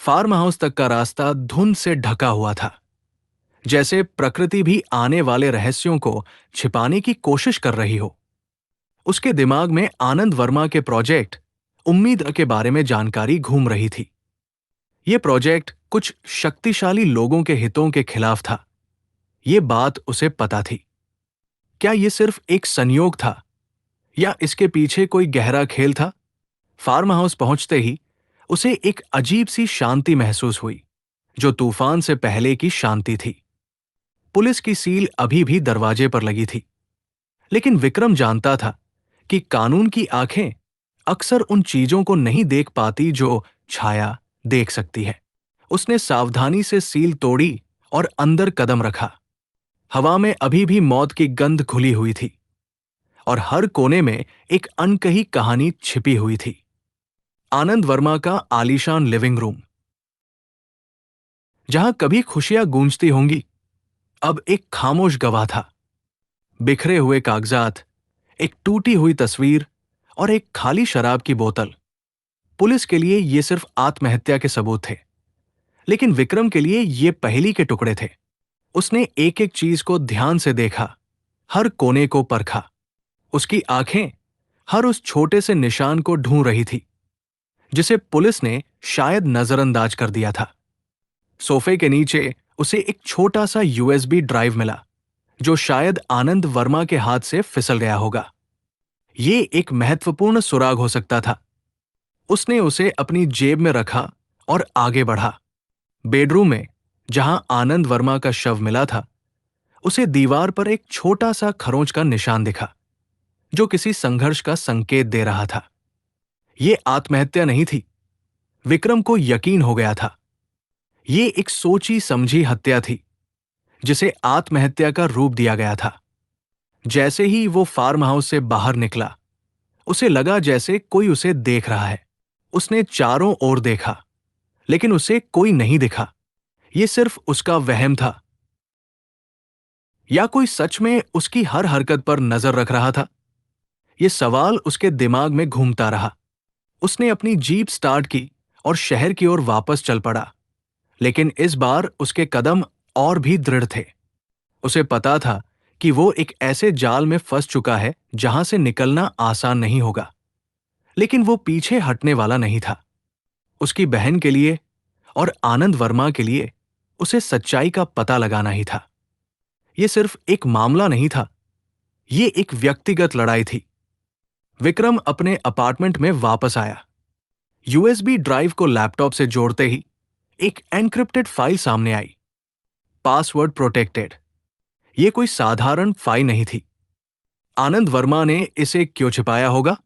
फार्म हाउस तक का रास्ता धुंध से ढका हुआ था, जैसे प्रकृति भी आने वाले रहस्यों को छिपाने की कोशिश कर रही हो। उसके दिमाग में आनंद वर्मा के प्रोजेक्ट उम्मीद के बारे में जानकारी घूम रही थी। यह प्रोजेक्ट कुछ शक्तिशाली लोगों के हितों के खिलाफ था, यह बात उसे पता थी। क्या यह सिर्फ एक संयोग था या इसके पीछे कोई गहरा खेल था? फार्म हाउस पहुंचते ही उसे एक अजीब सी शांति महसूस हुई, जो तूफान से पहले की शांति थी। पुलिस की सील अभी भी दरवाजे पर लगी थी, लेकिन विक्रम जानता था कि कानून की आंखें अक्सर उन चीजों को नहीं देख पाती जो छाया देख सकती है। उसने सावधानी से सील तोड़ी और अंदर कदम रखा। हवा में अभी भी मौत की गंध घुली हुई थी और हर कोने में एक अनकही कहानी छिपी हुई थी। आनंद वर्मा का आलीशान लिविंग रूम, जहां कभी खुशियां गूंजती होंगी, अब एक खामोश गवाह था। बिखरे हुए कागजात, एक टूटी हुई तस्वीर और एक खाली शराब की बोतल। पुलिस के लिए ये सिर्फ आत्महत्या के सबूत थे, लेकिन विक्रम के लिए ये पहेली के टुकड़े थे। उसने एक एक चीज को ध्यान से देखा, हर कोने को परखा। उसकी आंखें हर उस छोटे से निशान को ढूंढ रही थी जिसे पुलिस ने शायद नजरअंदाज कर दिया था। सोफे के नीचे उसे एक छोटा सा यूएसबी ड्राइव मिला, जो शायद आनंद वर्मा के हाथ से फिसल गया होगा। ये एक महत्वपूर्ण सुराग हो सकता था। उसने उसे अपनी जेब में रखा और आगे बढ़ा। बेडरूम में, जहां आनंद वर्मा का शव मिला था, उसे दीवार पर एक छोटा सा खरोंच का निशान दिखा, जो किसी संघर्ष का संकेत दे रहा था। यह आत्महत्या नहीं थी। विक्रम को यकीन हो गया था। ये एक सोची समझी हत्या थी, जिसे आत्महत्या का रूप दिया गया था। जैसे ही वो फार्म हाउस से बाहर निकला, उसे लगा जैसे कोई उसे देख रहा है। उसने चारों ओर देखा, लेकिन उसे कोई नहीं दिखा। ये सिर्फ उसका वहम था, या कोई सच में उसकी हर हरकत पर नजर रख रहा था? ये सवाल उसके दिमाग में घूमता रहा। उसने अपनी जीप स्टार्ट की और शहर की ओर वापस चल पड़ा, लेकिन इस बार उसके कदम और भी दृढ़ थे। उसे पता था कि वो एक ऐसे जाल में फंस चुका है जहां से निकलना आसान नहीं होगा, लेकिन वो पीछे हटने वाला नहीं था। उसकी बहन के लिए और आनंद वर्मा के लिए उसे सच्चाई का पता लगाना ही था। यह सिर्फ एक मामला नहीं था, ये एक व्यक्तिगत लड़ाई थी। विक्रम अपने अपार्टमेंट में वापस आया। यूएसबी ड्राइव को लैपटॉप से जोड़ते ही एक एन्क्रिप्टेड फाइल सामने आई। Password protected. यह कोई साधारण फाइल नहीं थी। आनंद वर्मा ने इसे क्यों छिपाया होगा?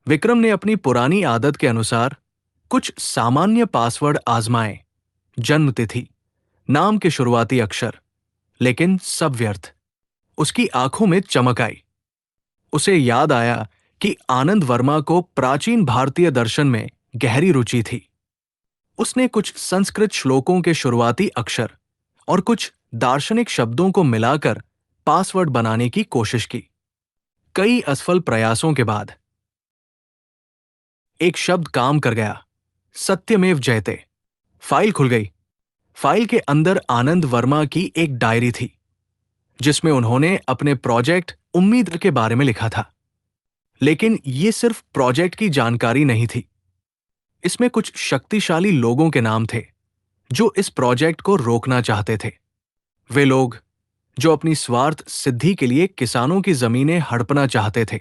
विक्रम ने अपनी पुरानी आदत के अनुसार कुछ सामान्य पासवर्ड आजमाए। जन्म तिथि, नाम के शुरुआती अक्षर, लेकिन सब व्यर्थ। उसकी आंखों में चमक आई। उसे याद आया कि आनंद वर्मा को प्राचीन भारतीय दर्शन में गहरी रुचि थी। उसने कुछ संस्कृत श्लोकों के शुरुआती अक्षर और कुछ दार्शनिक शब्दों को मिलाकर पासवर्ड बनाने की कोशिश की। कई असफल प्रयासों के बाद एक शब्द काम कर गया, सत्यमेव जयते। फाइल खुल गई। फाइल के अंदर आनंद वर्मा की एक डायरी थी, जिसमें उन्होंने अपने प्रोजेक्ट उम्मीद के बारे में लिखा था। लेकिन यह सिर्फ प्रोजेक्ट की जानकारी नहीं थी। इसमें कुछ शक्तिशाली लोगों के नाम थे जो इस प्रोजेक्ट को रोकना चाहते थे। वे लोग जो अपनी स्वार्थ सिद्धि के लिए किसानों की जमीनें हड़पना चाहते थे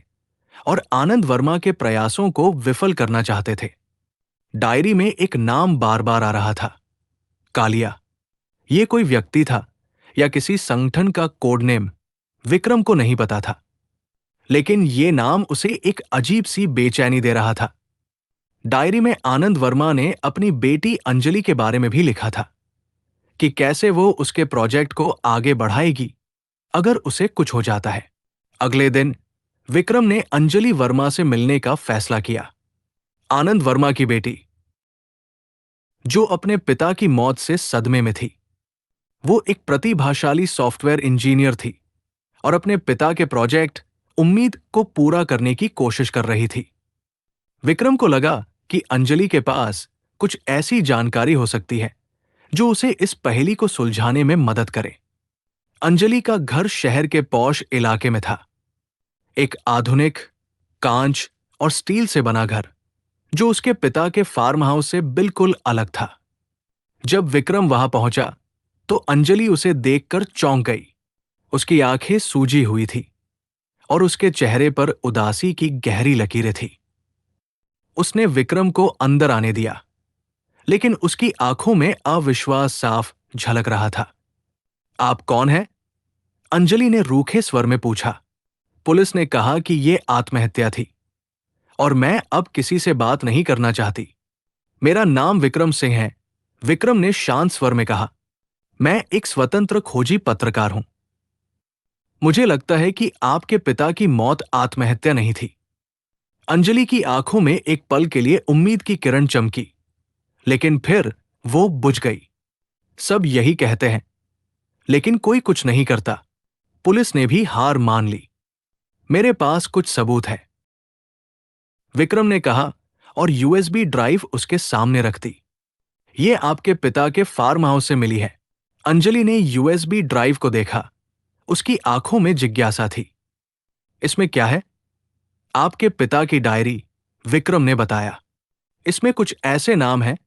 और आनंद वर्मा के प्रयासों को विफल करना चाहते थे। डायरी में एक नाम बार बार आ रहा था, कालिया। यह कोई व्यक्ति था या किसी संगठन का कोड नेम, विक्रम को नहीं पता था, लेकिन यह नाम उसे एक अजीब सी बेचैनी दे रहा था। डायरी में आनंद वर्मा ने अपनी बेटी अंजलि के बारे में भी लिखा था कि कैसे वो उसके प्रोजेक्ट को आगे बढ़ाएगी अगर उसे कुछ हो जाता है। अगले दिन विक्रम ने अंजलि वर्मा से मिलने का फैसला किया। आनंद वर्मा की बेटी, जो अपने पिता की मौत से सदमे में थी। वो एक प्रतिभाशाली सॉफ्टवेयर इंजीनियर थी और अपने पिता के प्रोजेक्ट उम्मीद को पूरा करने की कोशिश कर रही थी। विक्रम को लगा कि अंजलि के पास कुछ ऐसी जानकारी हो सकती है जो उसे इस पहेली को सुलझाने में मदद करे। अंजलि का घर शहर के पॉश इलाके में था। एक आधुनिक कांच और स्टील से बना घर, जो उसके पिता के फार्म हाउस से बिल्कुल अलग था। जब विक्रम वहां पहुंचा तो अंजलि उसे देखकर चौंक गई। उसकी आंखें सूजी हुई थी और उसके चेहरे पर उदासी की गहरी लकीरें थी। उसने विक्रम को अंदर आने दिया, लेकिन उसकी आंखों में अविश्वास साफ झलक रहा था। आप कौन हैं? अंजलि ने रूखे स्वर में पूछा। पुलिस ने कहा कि यह आत्महत्या थी और मैं अब किसी से बात नहीं करना चाहती। मेरा नाम विक्रम सिंह है, विक्रम ने शांत स्वर में कहा। मैं एक स्वतंत्र खोजी पत्रकार हूं। मुझे लगता है कि आपके पिता की मौत आत्महत्या नहीं थी। अंजलि की आंखों में एक पल के लिए उम्मीद की किरण चमकी, लेकिन फिर वो बुझ गई। सब यही कहते हैं, लेकिन कोई कुछ नहीं करता। पुलिस ने भी हार मान ली। मेरे पास कुछ सबूत है, विक्रम ने कहा और यूएसबी ड्राइव उसके सामने रख दी। ये आपके पिता के फार्म हाउस से मिली है। अंजलि ने यूएसबी ड्राइव को देखा। उसकी आंखों में जिज्ञासा थी। इसमें क्या है? आपके पिता की डायरी, विक्रम ने बताया। इसमें कुछ ऐसे नाम हैं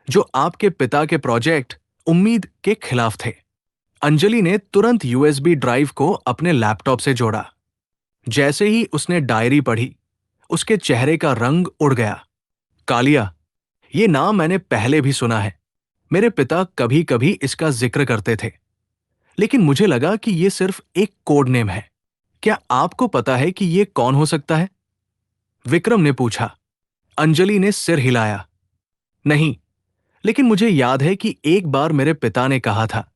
जो आपके पिता के प्रोजेक्ट उम्मीद के खिलाफ थे। अंजलि ने तुरंत यूएसबी ड्राइव को अपने लैपटॉप से जोड़ा। जैसे ही उसने डायरी पढ़ी, उसके चेहरे का रंग उड़ गया। कालिया, ये नाम मैंने पहले भी सुना है। मेरे पिता कभी कभी इसका जिक्र करते थे, लेकिन मुझे लगा कि यह सिर्फ एक कोड नेम है। क्या आपको पता है कि यह कौन हो सकता है? विक्रम ने पूछा। अंजलि ने सिर हिलाया। नहीं, लेकिन मुझे याद है कि एक बार मेरे पिता ने कहा था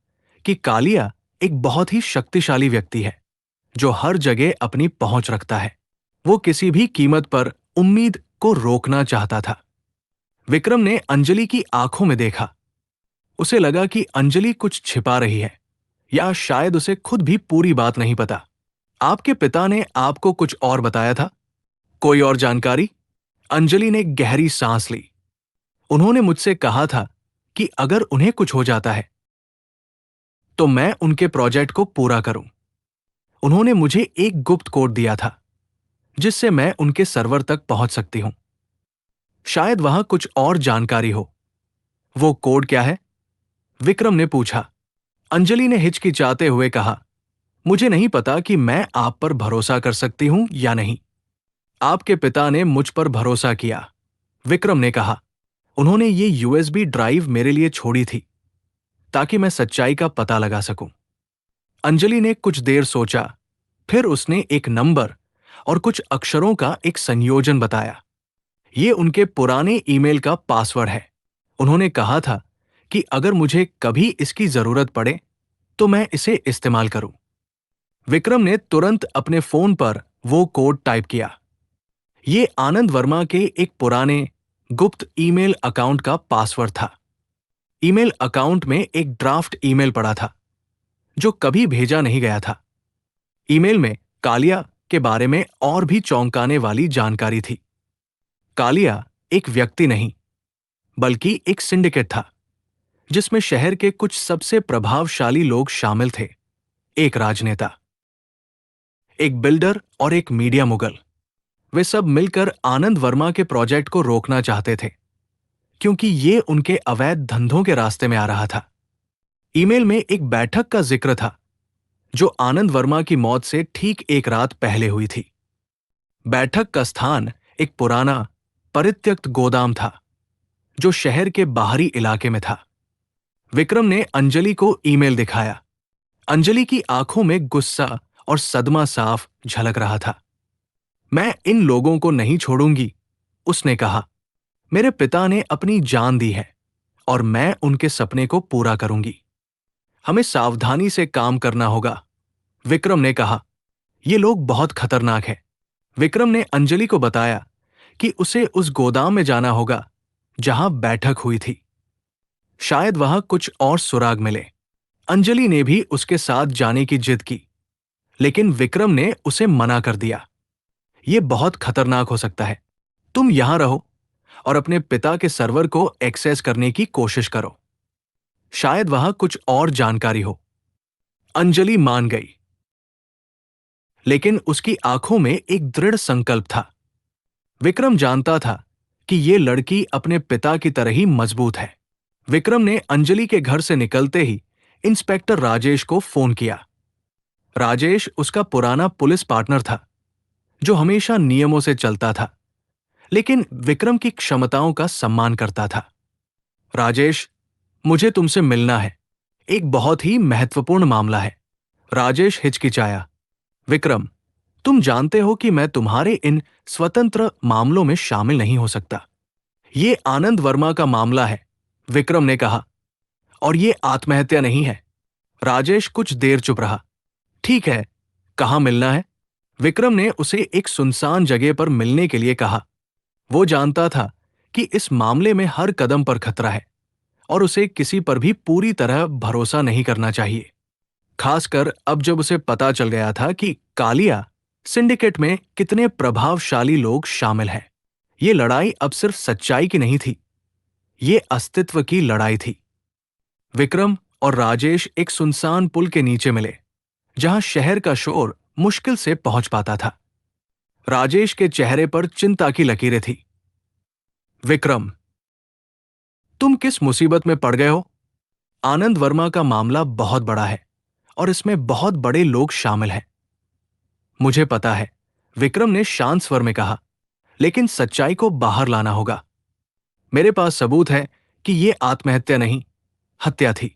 कि कालिया एक बहुत ही शक्तिशाली व्यक्ति है, जो हर जगह अपनी पहुंच रखता है। वो किसी भी कीमत पर उम्मीद को रोकना चाहता था। विक्रम ने अंजलि की आंखों में देखा। उसे लगा कि अंजलि कुछ छिपा रही है, या शायद उसे खुद भी पूरी बात नहीं पता। आपके पिता ने आपको कुछ और बताया था? कोई और जानकारी? अंजलि ने गहरी सांस ली। उन्होंने मुझसे कहा था कि अगर उन्हें कुछ हो जाता है तो मैं उनके प्रोजेक्ट को पूरा करूं। उन्होंने मुझे एक गुप्त कोड दिया था, जिससे मैं उनके सर्वर तक पहुंच सकती हूं। शायद वहां कुछ और जानकारी हो। वो कोड क्या है? विक्रम ने पूछा। अंजलि ने हिचकिचाते हुए कहा, मुझे नहीं पता कि मैं आप पर भरोसा कर सकती हूं या नहीं। आपके पिता ने मुझ पर भरोसा किया, विक्रम ने कहा। उन्होंने ये यूएसबी ड्राइव मेरे लिए छोड़ी थी, ताकि मैं सच्चाई का पता लगा सकूं। अंजलि ने कुछ देर सोचा, फिर उसने एक नंबर और कुछ अक्षरों का एक संयोजन बताया। ये उनके पुराने ईमेल का पासवर्ड है। उन्होंने कहा था कि अगर मुझे कभी इसकी जरूरत पड़े तो मैं इसे इस्तेमाल करूं। विक्रम ने तुरंत अपने फोन पर वो कोड टाइप किया। ये आनंद वर्मा के एक पुराने गुप्त ईमेल अकाउंट का पासवर्ड था। ईमेल अकाउंट में एक ड्राफ्ट ईमेल पड़ा था, जो कभी भेजा नहीं गया था। ईमेल में कालिया के बारे में और भी चौंकाने वाली जानकारी थी। कालिया एक व्यक्ति नहीं, बल्कि एक सिंडिकेट था, जिसमें शहर के कुछ सबसे प्रभावशाली लोग शामिल थे। एक राजनेता, एक बिल्डर और एक मीडिया मुगल। वे सब मिलकर आनंद वर्मा के प्रोजेक्ट को रोकना चाहते थे, क्योंकि ये उनके अवैध धंधों के रास्ते में आ रहा था। ईमेल में एक बैठक का जिक्र था, जो आनंद वर्मा की मौत से ठीक एक रात पहले हुई थी। बैठक का स्थान एक पुराना परित्यक्त गोदाम था, जो शहर के बाहरी इलाके में था। विक्रम ने अंजलि को ईमेल दिखाया। अंजलि की आंखों में गुस्सा और सदमा साफ झलक रहा था। मैं इन लोगों को नहीं छोड़ूंगी, उसने कहा। मेरे पिता ने अपनी जान दी है और मैं उनके सपने को पूरा करूंगी। हमें सावधानी से काम करना होगा, विक्रम ने कहा। ये लोग बहुत खतरनाक हैं। विक्रम ने अंजलि को बताया कि उसे उस गोदाम में जाना होगा जहां बैठक हुई थी। शायद वहां कुछ और सुराग मिले। अंजलि ने भी उसके साथ जाने की जिद की, लेकिन विक्रम ने उसे मना कर दिया। यह बहुत खतरनाक हो सकता है। तुम यहां रहो और अपने पिता के सर्वर को एक्सेस करने की कोशिश करो। शायद वहां कुछ और जानकारी हो। अंजलि मान गई, लेकिन उसकी आंखों में एक दृढ़ संकल्प था। विक्रम जानता था कि ये लड़की अपने पिता की तरह ही मजबूत है। विक्रम ने अंजलि के घर से निकलते ही इंस्पेक्टर राजेश को फोन किया। राजेश उसका पुराना पुलिस पार्टनर था, जो हमेशा नियमों से चलता था, लेकिन विक्रम की क्षमताओं का सम्मान करता था। राजेश, मुझे तुमसे मिलना है। एक बहुत ही महत्वपूर्ण मामला है। राजेश हिचकिचाया। विक्रम, तुम जानते हो कि मैं तुम्हारे इन स्वतंत्र मामलों में शामिल नहीं हो सकता। ये आनंद वर्मा का मामला है, विक्रम ने कहा, और ये आत्महत्या नहीं है। राजेश कुछ देर चुप रहा। ठीक है, कहाँ मिलना है? विक्रम ने उसे एक सुनसान जगह पर मिलने के लिए कहा। वो जानता था कि इस मामले में हर कदम पर खतरा है और उसे किसी पर भी पूरी तरह भरोसा नहीं करना चाहिए। खासकर अब जब उसे पता चल गया था कि कालिया सिंडिकेट में कितने प्रभावशाली लोग शामिल हैं। ये लड़ाई अब सिर्फ सच्चाई की नहीं थी, ये अस्तित्व की लड़ाई थी। विक्रम और राजेश एक सुनसान पुल के नीचे मिले, जहां शहर का शोर मुश्किल से पहुंच पाता था। राजेश के चेहरे पर चिंता की लकीरें थी। विक्रम, तुम किस मुसीबत में पड़ गए हो? आनंद वर्मा का मामला बहुत बड़ा है और इसमें बहुत बड़े लोग शामिल हैं। मुझे पता है, विक्रम ने शांत स्वर में कहा, लेकिन सच्चाई को बाहर लाना होगा। मेरे पास सबूत है कि यह आत्महत्या नहीं, हत्या थी।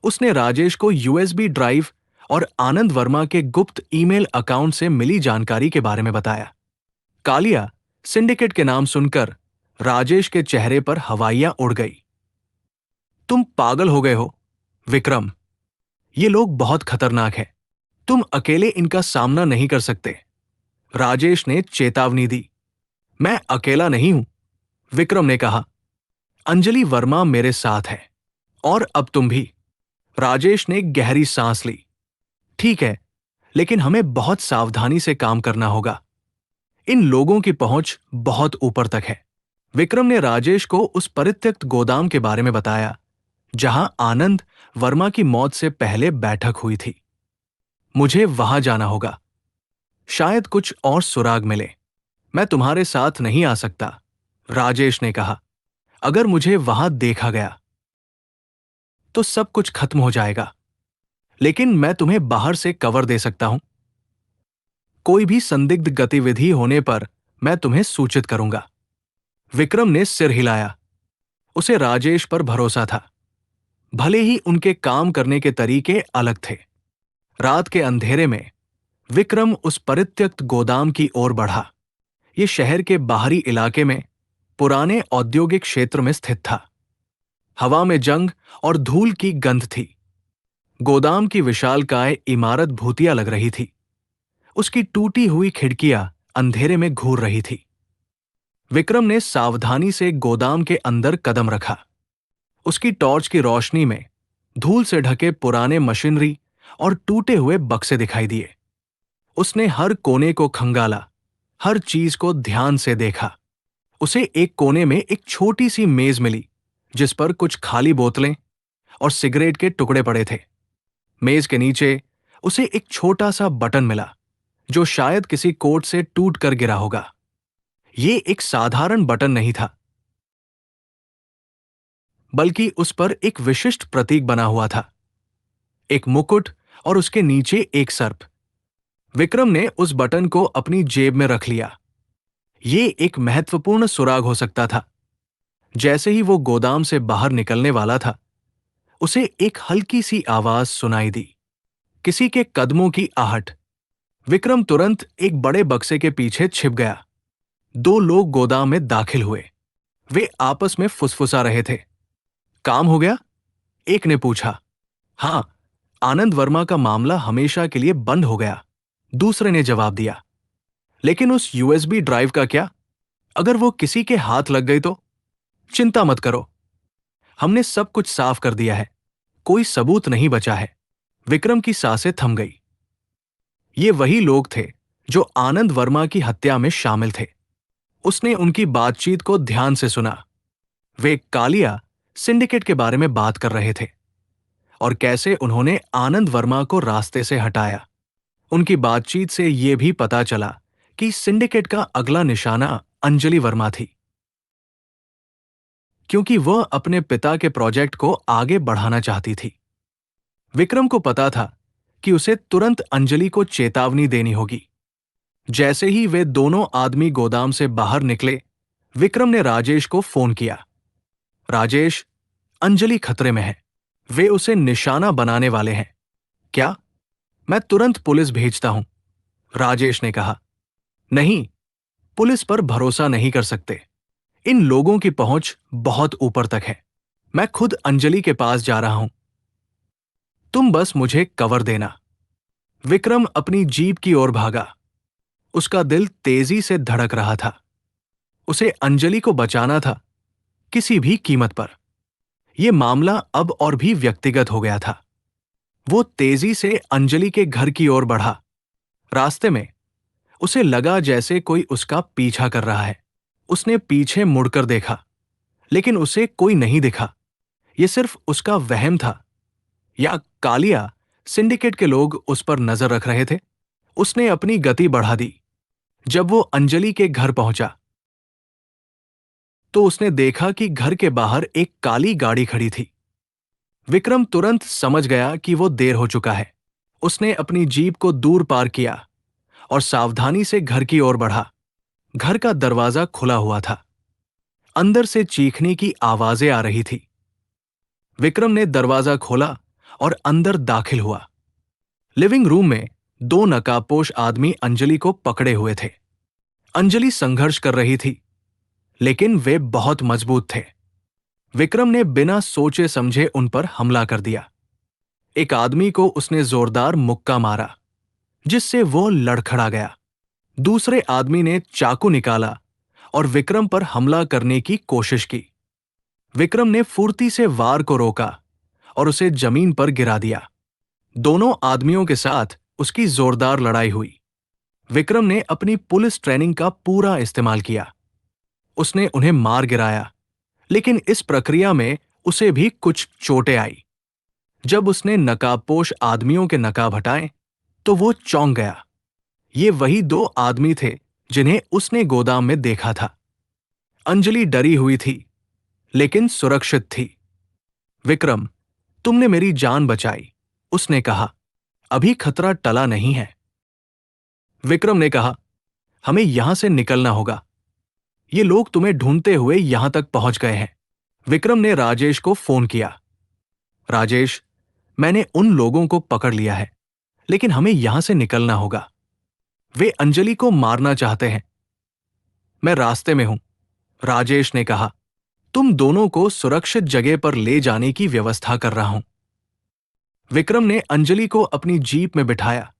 उसने राजेश को यूएसबी ड्राइव और आनंद वर्मा के गुप्त ईमेल अकाउंट से मिली जानकारी के बारे में बताया। कालिया सिंडिकेट के नाम सुनकर राजेश के चेहरे पर हवाइयां उड़ गई। तुम पागल हो गए हो, विक्रम। ये लोग बहुत खतरनाक हैं। तुम अकेले इनका सामना नहीं कर सकते। राजेश ने चेतावनी दी। मैं अकेला नहीं हूं, विक्रम ने कहा। अंजलि वर्मा मेरे साथ है, और अब तुम भी। राजेश ने गहरी सांस ली। ठीक है, लेकिन हमें बहुत सावधानी से काम करना होगा। इन लोगों की पहुंच बहुत ऊपर तक है। विक्रम ने राजेश को उस परित्यक्त गोदाम के बारे में बताया, जहां आनंद वर्मा की मौत से पहले बैठक हुई थी। मुझे वहां जाना होगा। शायद कुछ और सुराग मिले। मैं तुम्हारे साथ नहीं आ सकता, राजेश ने कहा। अगर मुझे वहां देखा गया तो सब कुछ खत्म हो जाएगा। लेकिन मैं तुम्हें बाहर से कवर दे सकता हूं। कोई भी संदिग्ध गतिविधि होने पर मैं तुम्हें सूचित करूंगा। विक्रम ने सिर हिलाया। उसे राजेश पर भरोसा था, भले ही उनके काम करने के तरीके अलग थे। रात के अंधेरे में विक्रम उस परित्यक्त गोदाम की ओर बढ़ा। यह शहर के बाहरी इलाके में पुराने औद्योगिक क्षेत्र में स्थित था। हवा में जंग और धूल की गंध थी। गोदाम की विशालकाय इमारत भूतिया लग रही थी। उसकी टूटी हुई खिड़कियां अंधेरे में घूर रही थी। विक्रम ने सावधानी से गोदाम के अंदर कदम रखा। उसकी टॉर्च की रोशनी में धूल से ढके पुराने मशीनरी और टूटे हुए बक्से दिखाई दिए। उसने हर कोने को खंगाला, हर चीज को ध्यान से देखा। उसे एक कोने में एक छोटी सी मेज मिली, जिस पर कुछ खाली बोतलें और सिगरेट के टुकड़े पड़े थे। मेज के नीचे उसे एक छोटा सा बटन मिला, जो शायद किसी कोट से टूट कर गिरा होगा। ये एक साधारण बटन नहीं था, बल्कि उस पर एक विशिष्ट प्रतीक बना हुआ था, एक मुकुट और उसके नीचे एक सर्प। विक्रम ने उस बटन को अपनी जेब में रख लिया। ये एक महत्वपूर्ण सुराग हो सकता था। जैसे ही वो गोदाम से बाहर निकलने वाला था, उसे एक हल्की सी आवाज सुनाई दी, किसी के कदमों की आहट। विक्रम तुरंत एक बड़े बक्से के पीछे छिप गया। दो लोग गोदाम में दाखिल हुए। वे आपस में फुसफुसा रहे थे। काम हो गया? एक ने पूछा। हां, आनंद वर्मा का मामला हमेशा के लिए बंद हो गया, दूसरे ने जवाब दिया। लेकिन उस यूएसबी ड्राइव का क्या? अगर वो किसी के हाथ लग गई तो? चिंता मत करो, हमने सब कुछ साफ कर दिया है। कोई सबूत नहीं बचा है। विक्रम की सांसें थम गई। ये वही लोग थे जो आनंद वर्मा की हत्या में शामिल थे। उसने उनकी बातचीत को ध्यान से सुना। वे कालिया सिंडिकेट के बारे में बात कर रहे थे और कैसे उन्होंने आनंद वर्मा को रास्ते से हटाया। उनकी बातचीत से यह भी पता चला कि सिंडिकेट का अगला निशाना अंजलि वर्मा थी, क्योंकि वह अपने पिता के प्रोजेक्ट को आगे बढ़ाना चाहती थी। विक्रम को पता था कि उसे तुरंत अंजलि को चेतावनी देनी होगी। जैसे ही वे दोनों आदमी गोदाम से बाहर निकले, विक्रम ने राजेश को फोन किया। राजेश, अंजलि खतरे में है। वे उसे निशाना बनाने वाले हैं। क्या? मैं तुरंत पुलिस भेजता हूं, राजेश ने कहा। नहीं, पुलिस पर भरोसा नहीं कर सकते। इन लोगों की पहुंच बहुत ऊपर तक है। मैं खुद अंजलि के पास जा रहा हूं। तुम बस मुझे कवर देना। विक्रम अपनी जीप की ओर भागा। उसका दिल तेजी से धड़क रहा था। उसे अंजलि को बचाना था, किसी भी कीमत पर। यह मामला अब और भी व्यक्तिगत हो गया था। वो तेजी से अंजलि के घर की ओर बढ़ा। रास्ते में उसे लगा जैसे कोई उसका पीछा कर रहा है। उसने पीछे मुड़कर देखा, लेकिन उसे कोई नहीं दिखा। यह सिर्फ उसका वहम था, या कालिया सिंडिकेट के लोग उस पर नजर रख रहे थे। उसने अपनी गति बढ़ा दी। जब वो अंजलि के घर पहुंचा, तो उसने देखा कि घर के बाहर एक काली गाड़ी खड़ी थी। विक्रम तुरंत समझ गया कि वो देर हो चुका है। उसने अपनी जीप को दूर पार किया और सावधानी से घर की ओर बढ़ा। घर का दरवाजा खुला हुआ था। अंदर से चीखने की आवाजें आ रही थी। विक्रम ने दरवाजा खोला और अंदर दाखिल हुआ। लिविंग रूम में दो नकाबपोश आदमी अंजलि को पकड़े हुए थे। अंजलि संघर्ष कर रही थी, लेकिन वे बहुत मजबूत थे। विक्रम ने बिना सोचे समझे उन पर हमला कर दिया। एक आदमी को उसने जोरदार मुक्का मारा, जिससे वो लड़खड़ा गया। दूसरे आदमी ने चाकू निकाला और विक्रम पर हमला करने की कोशिश की। विक्रम ने फुर्ती से वार को रोका और उसे जमीन पर गिरा दिया। दोनों आदमियों के साथ उसकी जोरदार लड़ाई हुई। विक्रम ने अपनी पुलिस ट्रेनिंग का पूरा इस्तेमाल किया। उसने उन्हें मार गिराया, लेकिन इस प्रक्रिया में उसे भी कुछ चोटें आई। जब उसने नकाबपोश आदमियों के नकाब हटाए, तो वो चौंक गया। ये वही दो आदमी थे जिन्हें उसने गोदाम में देखा था। अंजलि डरी हुई थी, लेकिन सुरक्षित थी। विक्रम, तुमने मेरी जान बचाई, उसने कहा। अभी खतरा टला नहीं है। विक्रम ने कहा, हमें यहां से निकलना होगा। ये लोग तुम्हें ढूंढते हुए यहां तक पहुंच गए हैं। विक्रम ने राजेश को फोन किया। राजेश, मैंने उन लोगों को पकड़ लिया है, लेकिन हमें यहां से निकलना होगा। वे अंजलि को मारना चाहते हैं। मैं रास्ते में हूं, राजेश ने कहा। तुम दोनों को सुरक्षित जगह पर ले जाने की व्यवस्था कर रहा हूं। विक्रम ने अंजलि को अपनी जीप में बिठाया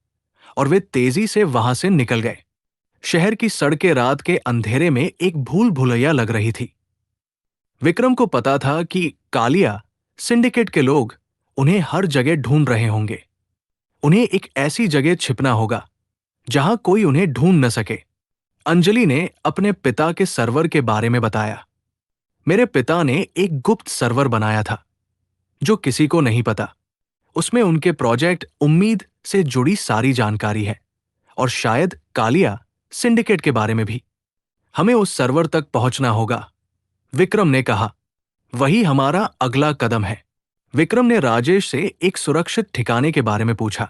और वे तेजी से वहां से निकल गए। शहर की सड़कें रात के अंधेरे में एक भूल भुलैया लग रही थी। विक्रम को पता था कि कालिया सिंडिकेट के लोग उन्हें हर जगह ढूंढ रहे होंगे। उन्हें एक ऐसी जगह छिपना होगा जहां कोई उन्हें ढूंढ न सके। अंजलि ने अपने पिता के सर्वर के बारे में बताया। मेरे पिता ने एक गुप्त सर्वर बनाया था, जो किसी को नहीं पता। उसमें उनके प्रोजेक्ट उम्मीद से जुड़ी सारी जानकारी है, और शायद कालिया सिंडिकेट के बारे में भी। हमें उस सर्वर तक पहुंचना होगा, विक्रम ने कहा। वही हमारा अगला कदम है। विक्रम ने राजेश से एक सुरक्षित ठिकाने के बारे में पूछा।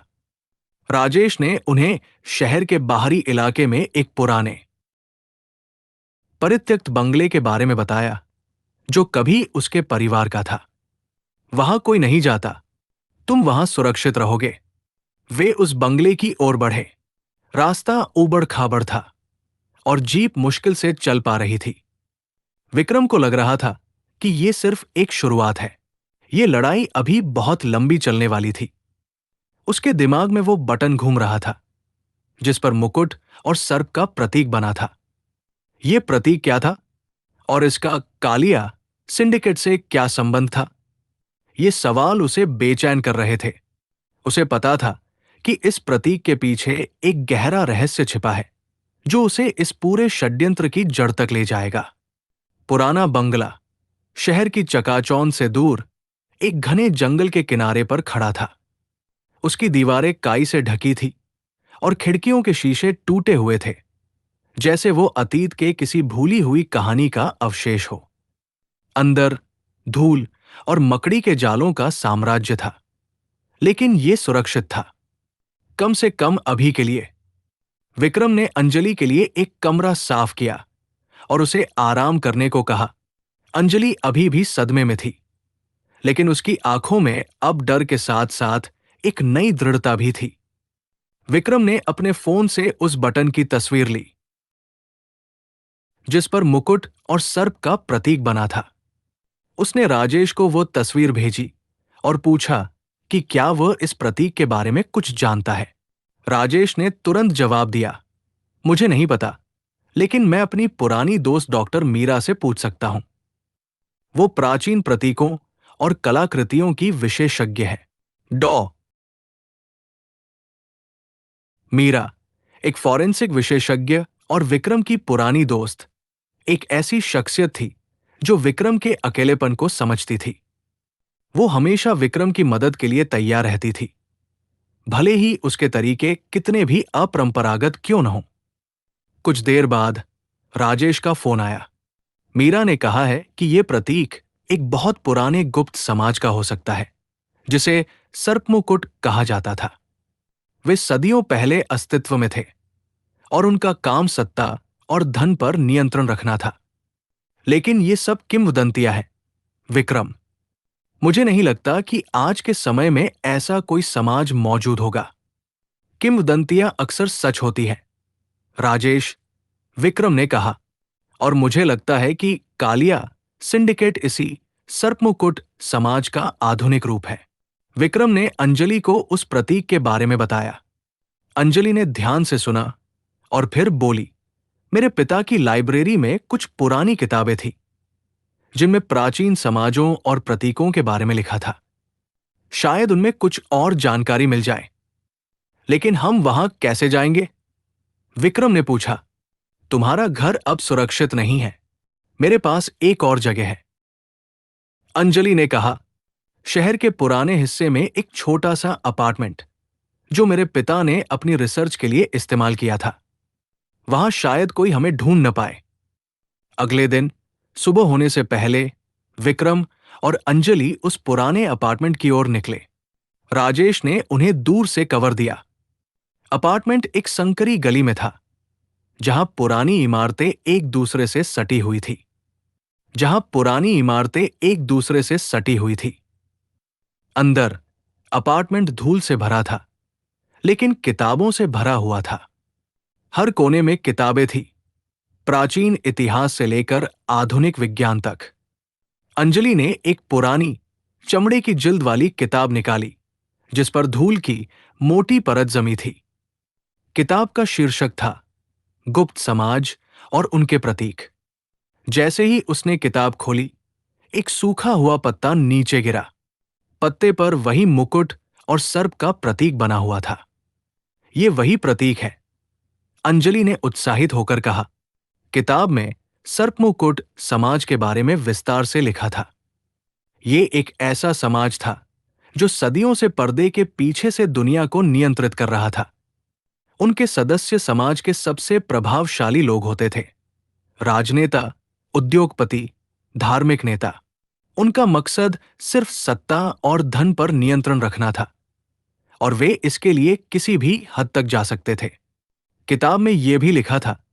राजेश ने उन्हें शहर के बाहरी इलाके में एक पुराने परित्यक्त बंगले के बारे में बताया, जो कभी उसके परिवार का था। वहां कोई नहीं जाता, तुम वहां सुरक्षित रहोगे। वे उस बंगले की ओर बढ़े। रास्ता ऊबड़ खाबड़ था और जीप मुश्किल से चल पा रही थी। विक्रम को लग रहा था कि यह सिर्फ एक शुरुआत है। ये लड़ाई अभी बहुत लंबी चलने वाली थी। उसके दिमाग में वो बटन घूम रहा था, जिस पर मुकुट और सर्प का प्रतीक बना था। ये प्रतीक क्या था, और इसका कालिया सिंडिकेट से क्या संबंध था? ये सवाल उसे बेचैन कर रहे थे। उसे पता था कि इस प्रतीक के पीछे एक गहरा रहस्य छिपा है, जो उसे इस पूरे षड्यंत्र की जड़ तक ले जाएगा। पुराना बंगला शहर की चकाचौंध से दूर एक घने जंगल के किनारे पर खड़ा था। उसकी दीवारें काई से ढकी थी और खिड़कियों के शीशे टूटे हुए थे। जैसे वो अतीत के किसी भूली हुई कहानी का अवशेष हो। अंदर धूल और मकड़ी के जालों का साम्राज्य था, लेकिन ये सुरक्षित था, कम से कम अभी के लिए। विक्रम ने अंजलि के लिए एक कमरा साफ किया और उसे आराम करने को कहा। अंजलि अभी भी सदमे में थी, लेकिन उसकी आंखों में अब डर के साथ साथ एक नई दृढ़ता भी थी। विक्रम ने अपने फोन से उस बटन की तस्वीर ली जिस पर मुकुट और सर्प का प्रतीक बना था। उसने राजेश को वो तस्वीर भेजी और पूछा कि क्या वह इस प्रतीक के बारे में कुछ जानता है। राजेश ने तुरंत जवाब दिया, मुझे नहीं पता, लेकिन मैं अपनी पुरानी दोस्त डॉक्टर मीरा से पूछ सकता हूं। वो प्राचीन प्रतीकों और कलाकृतियों की विशेषज्ञ है। डॉ मीरा एक फॉरेंसिक विशेषज्ञ और विक्रम की पुरानी दोस्त, एक ऐसी शख्सियत थी जो विक्रम के अकेलेपन को समझती थी। वो हमेशा विक्रम की मदद के लिए तैयार रहती थी, भले ही उसके तरीके कितने भी अपरंपरागत क्यों न हों। कुछ देर बाद राजेश का फोन आया। मीरा ने कहा है कि यह प्रतीक एक बहुत पुराने गुप्त समाज का हो सकता है, जिसे सर्पमुकुट कहा जाता था। वे सदियों पहले अस्तित्व में थे और उनका काम सत्ता और धन पर नियंत्रण रखना था। लेकिन ये सब किंवदंतियां हैं, विक्रम। मुझे नहीं लगता कि आज के समय में ऐसा कोई समाज मौजूद होगा। किंवदंतियां अक्सर सच होती हैं, राजेश, विक्रम ने कहा। और मुझे लगता है कि कालिया सिंडिकेट इसी सर्पमुकुट समाज का आधुनिक रूप है। विक्रम ने अंजलि को उस प्रतीक के बारे में बताया। अंजलि ने ध्यान से सुना और फिर बोली, मेरे पिता की लाइब्रेरी में कुछ पुरानी किताबें थी जिनमें प्राचीन समाजों और प्रतीकों के बारे में लिखा था। शायद उनमें कुछ और जानकारी मिल जाए। लेकिन हम वहां कैसे जाएंगे? विक्रम ने पूछा। तुम्हारा घर अब सुरक्षित नहीं है, मेरे पास एक और जगह है, अंजलि ने कहा। शहर के पुराने हिस्से में एक छोटा सा अपार्टमेंट जो मेरे पिता ने अपनी रिसर्च के लिए इस्तेमाल किया था। वहां शायद कोई हमें ढूंढ न पाए। अगले दिन सुबह होने से पहले विक्रम और अंजलि उस पुराने अपार्टमेंट की ओर निकले। राजेश ने उन्हें दूर से कवर दिया। अपार्टमेंट एक संकरी गली में था, जहां पुरानी इमारतें एक दूसरे से सटी हुई थी। अंदर अपार्टमेंट धूल से भरा था, लेकिन किताबों से भरा हुआ था। हर कोने में किताबें थी, प्राचीन इतिहास से लेकर आधुनिक विज्ञान तक। अंजलि ने एक पुरानी चमड़े की जिल्द वाली किताब निकाली जिस पर धूल की मोटी परत जमी थी। किताब का शीर्षक था गुप्त समाज और उनके प्रतीक। जैसे ही उसने किताब खोली, एक सूखा हुआ पत्ता नीचे गिरा। पत्ते पर वही मुकुट और सर्प का प्रतीक बना हुआ था। ये वही प्रतीक है, अंजलि ने उत्साहित होकर कहा। किताब में सर्पमुकुट समाज के बारे में विस्तार से लिखा था। ये एक ऐसा समाज था जो सदियों से पर्दे के पीछे से दुनिया को नियंत्रित कर रहा था। उनके सदस्य समाज के सबसे प्रभावशाली लोग होते थे, राजनेता, उद्योगपति, धार्मिक नेता। उनका मकसद सिर्फ सत्ता और धन पर नियंत्रण रखना था, और वे इसके लिए किसी भी हद तक जा सकते थे। किताब में यह भी लिखा था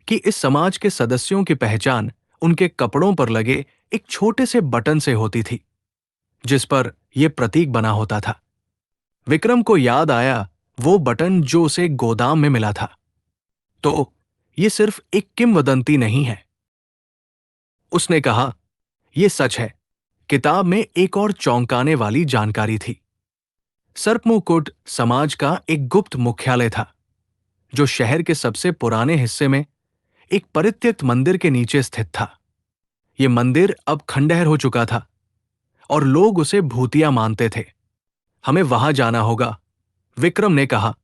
कि इस समाज के सदस्यों की पहचान उनके कपड़ों पर लगे एक छोटे से बटन से होती थी, जिस पर यह प्रतीक बना होता था। विक्रम को याद आया वो बटन जो उसे गोदाम में मिला था। तो यह सिर्फ एक किंवदंती नहीं है, उसने कहा। यह सच है। किताब में एक और चौंकाने वाली जानकारी थी। सर्पमुकुट समाज का एक गुप्त मुख्यालय था, जो शहर के सबसे पुराने हिस्से में एक परित्यक्त मंदिर के नीचे स्थित था। यह मंदिर अब खंडहर हो चुका था और लोग उसे भूतिया मानते थे। हमें वहां जाना होगा, विक्रम ने कहा।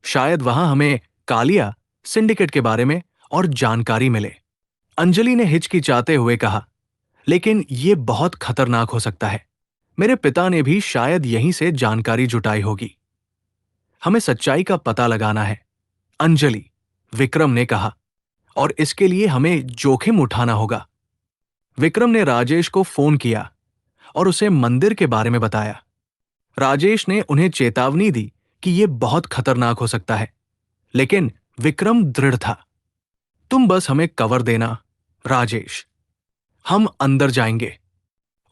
शायद वहां हमें कालिया सिंडिकेट के बारे में और जानकारी मिले। अंजलि ने हिचकिचाते हुए कहा, लेकिन यह बहुत खतरनाक हो सकता है। मेरे पिता ने भी शायद यहीं से जानकारी जुटाई होगी। हमें सच्चाई का पता लगाना है, अंजलि, विक्रम ने कहा। और इसके लिए हमें जोखिम उठाना होगा। विक्रम ने राजेश को फोन किया और उसे मंदिर के बारे में बताया। राजेश ने उन्हें चेतावनी दी कि यह बहुत खतरनाक हो सकता है, लेकिन विक्रम दृढ़ था। तुम बस हमें कवर देना, राजेश, हम अंदर जाएंगे।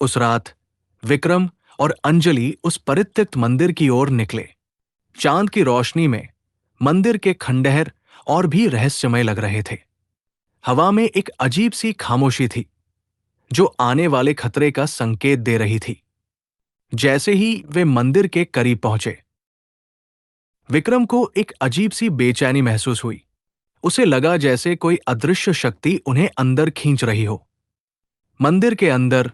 उस रात विक्रम और अंजलि उस परित्यक्त मंदिर की ओर निकले। चांद की रोशनी में मंदिर के खंडहर और भी रहस्यमय लग रहे थे। हवा में एक अजीब सी खामोशी थी, जो आने वाले खतरे का संकेत दे रही थी। जैसे ही वे मंदिर के करीब पहुंचे, विक्रम को एक अजीब सी बेचैनी महसूस हुई। उसे लगा जैसे कोई अदृश्य शक्ति उन्हें अंदर खींच रही हो। मंदिर के अंदर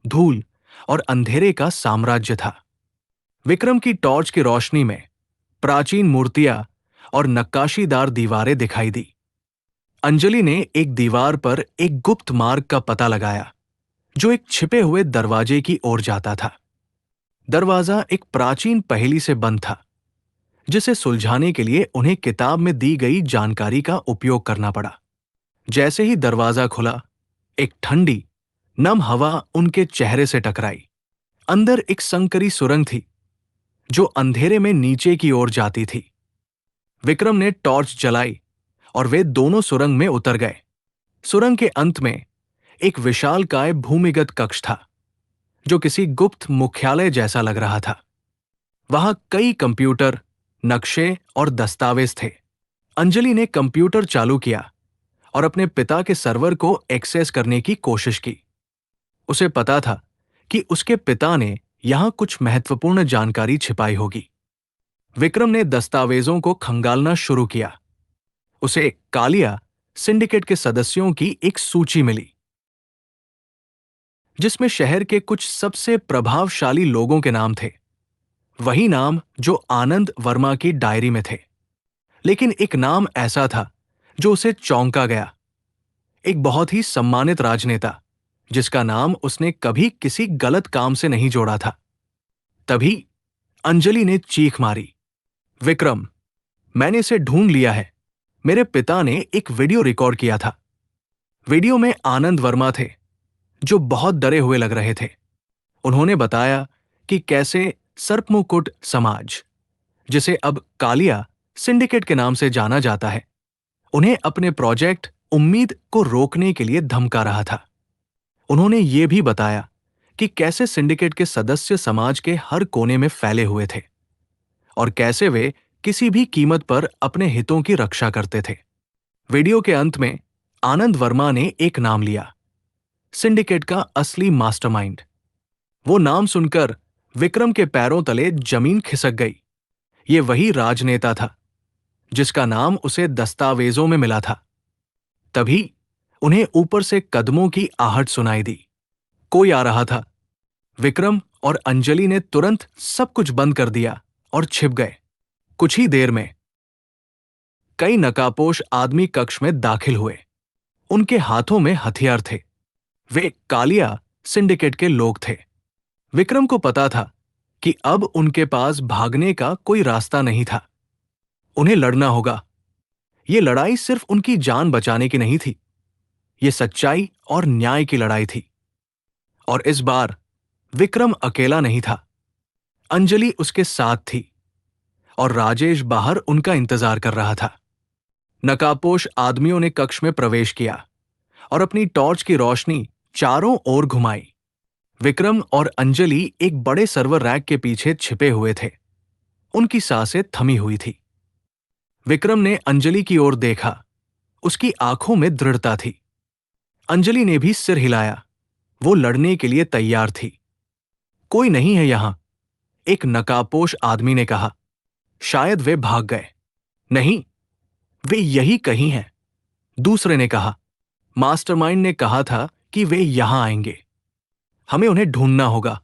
धूल और अंधेरे का साम्राज्य था। विक्रम की टॉर्च की रोशनी में प्राचीन मूर्तियां और नक्काशीदार दीवारें दिखाई दी। अंजलि ने एक दीवार पर एक गुप्त मार्ग का पता लगाया, जो एक छिपे हुए दरवाजे की ओर जाता था। दरवाजा एक प्राचीन पहेली से बंद था, जिसे सुलझाने के लिए उन्हें किताब में दी गई जानकारी का उपयोग करना पड़ा। जैसे ही दरवाजा खुला, एक ठंडी, नम हवा उनके चेहरे से टकराई। अंदर एक संकरी सुरंग थी, जो अंधेरे में नीचे की ओर जाती थी। विक्रम ने टॉर्च जलाई और वे दोनों सुरंग में उतर गए। सुरंग के अंत में एक विशालकाय भूमिगत कक्ष था, जो किसी गुप्त मुख्यालय जैसा लग रहा था। वहां कई कंप्यूटर, नक्शे और दस्तावेज थे। अंजलि ने कंप्यूटर चालू किया और अपने पिता के सर्वर को एक्सेस करने की कोशिश की। उसे पता था कि उसके पिता ने यहां कुछ महत्वपूर्ण जानकारी छिपाई होगी। विक्रम ने दस्तावेजों को खंगालना शुरू किया। उसे कालिया सिंडिकेट के सदस्यों की एक सूची मिली, जिसमें शहर के कुछ सबसे प्रभावशाली लोगों के नाम थे। वही नाम जो आनंद वर्मा की डायरी में थे। लेकिन एक नाम ऐसा था जो उसे चौंका गया। एक बहुत ही सम्मानित राजनेता, जिसका नाम उसने कभी किसी गलत काम से नहीं जोड़ा था। तभी अंजलि ने चीख मारी, विक्रम, मैंने इसे ढूंढ लिया है। मेरे पिता ने एक वीडियो रिकॉर्ड किया था। वीडियो में आनंद वर्मा थे, जो बहुत डरे हुए लग रहे थे। उन्होंने बताया कि कैसे सर्पमुकुट समाज, जिसे अब कालिया सिंडिकेट के नाम से जाना जाता है, उन्हें अपने प्रोजेक्ट उम्मीद को रोकने के लिए धमका रहा था। उन्होंने ये भी बताया कि कैसे सिंडिकेट के सदस्य समाज के हर कोने में फैले हुए थे और कैसे वे किसी भी कीमत पर अपने हितों की रक्षा करते थे। वीडियो के अंत में आनंद वर्मा ने एक नाम लिया, सिंडिकेट का असली मास्टरमाइंड। वो नाम सुनकर विक्रम के पैरों तले जमीन खिसक गई। ये वही राजनेता था, जिसका नाम उसे दस्तावेजों में मिला था। तभी उन्हें ऊपर से कदमों की आहट सुनाई दी। कोई आ रहा था। विक्रम और अंजलि ने तुरंत सब कुछ बंद कर दिया और छिप गए। कुछ ही देर में कई नकाबपोश आदमी कक्ष में दाखिल हुए। उनके हाथों में हथियार थे। वे कालिया सिंडिकेट के लोग थे। विक्रम को पता था कि अब उनके पास भागने का कोई रास्ता नहीं था। उन्हें लड़ना होगा। ये लड़ाई सिर्फ उनकी जान बचाने की नहीं थी, ये सच्चाई और न्याय की लड़ाई थी। और इस बार विक्रम अकेला नहीं था। अंजलि उसके साथ थी और राजेश बाहर उनका इंतजार कर रहा था। नकाबपोश आदमियों ने कक्ष में प्रवेश किया और अपनी टॉर्च की रोशनी चारों ओर घुमाई। विक्रम और अंजलि एक बड़े सर्वर रैक के पीछे छिपे हुए थे। उनकी सांसें थमी हुई थी। विक्रम ने अंजलि की ओर देखा। उसकी आंखों में दृढ़ता थी। अंजलि ने भी सिर हिलाया। वो लड़ने के लिए तैयार थी। कोई नहीं है यहां, एक नकाबपोश आदमी ने कहा। शायद वे भाग गए। नहीं, वे यही कहीं हैं, दूसरे ने कहा। मास्टरमाइंड ने कहा था कि वे यहां आएंगे। हमें उन्हें ढूंढना होगा।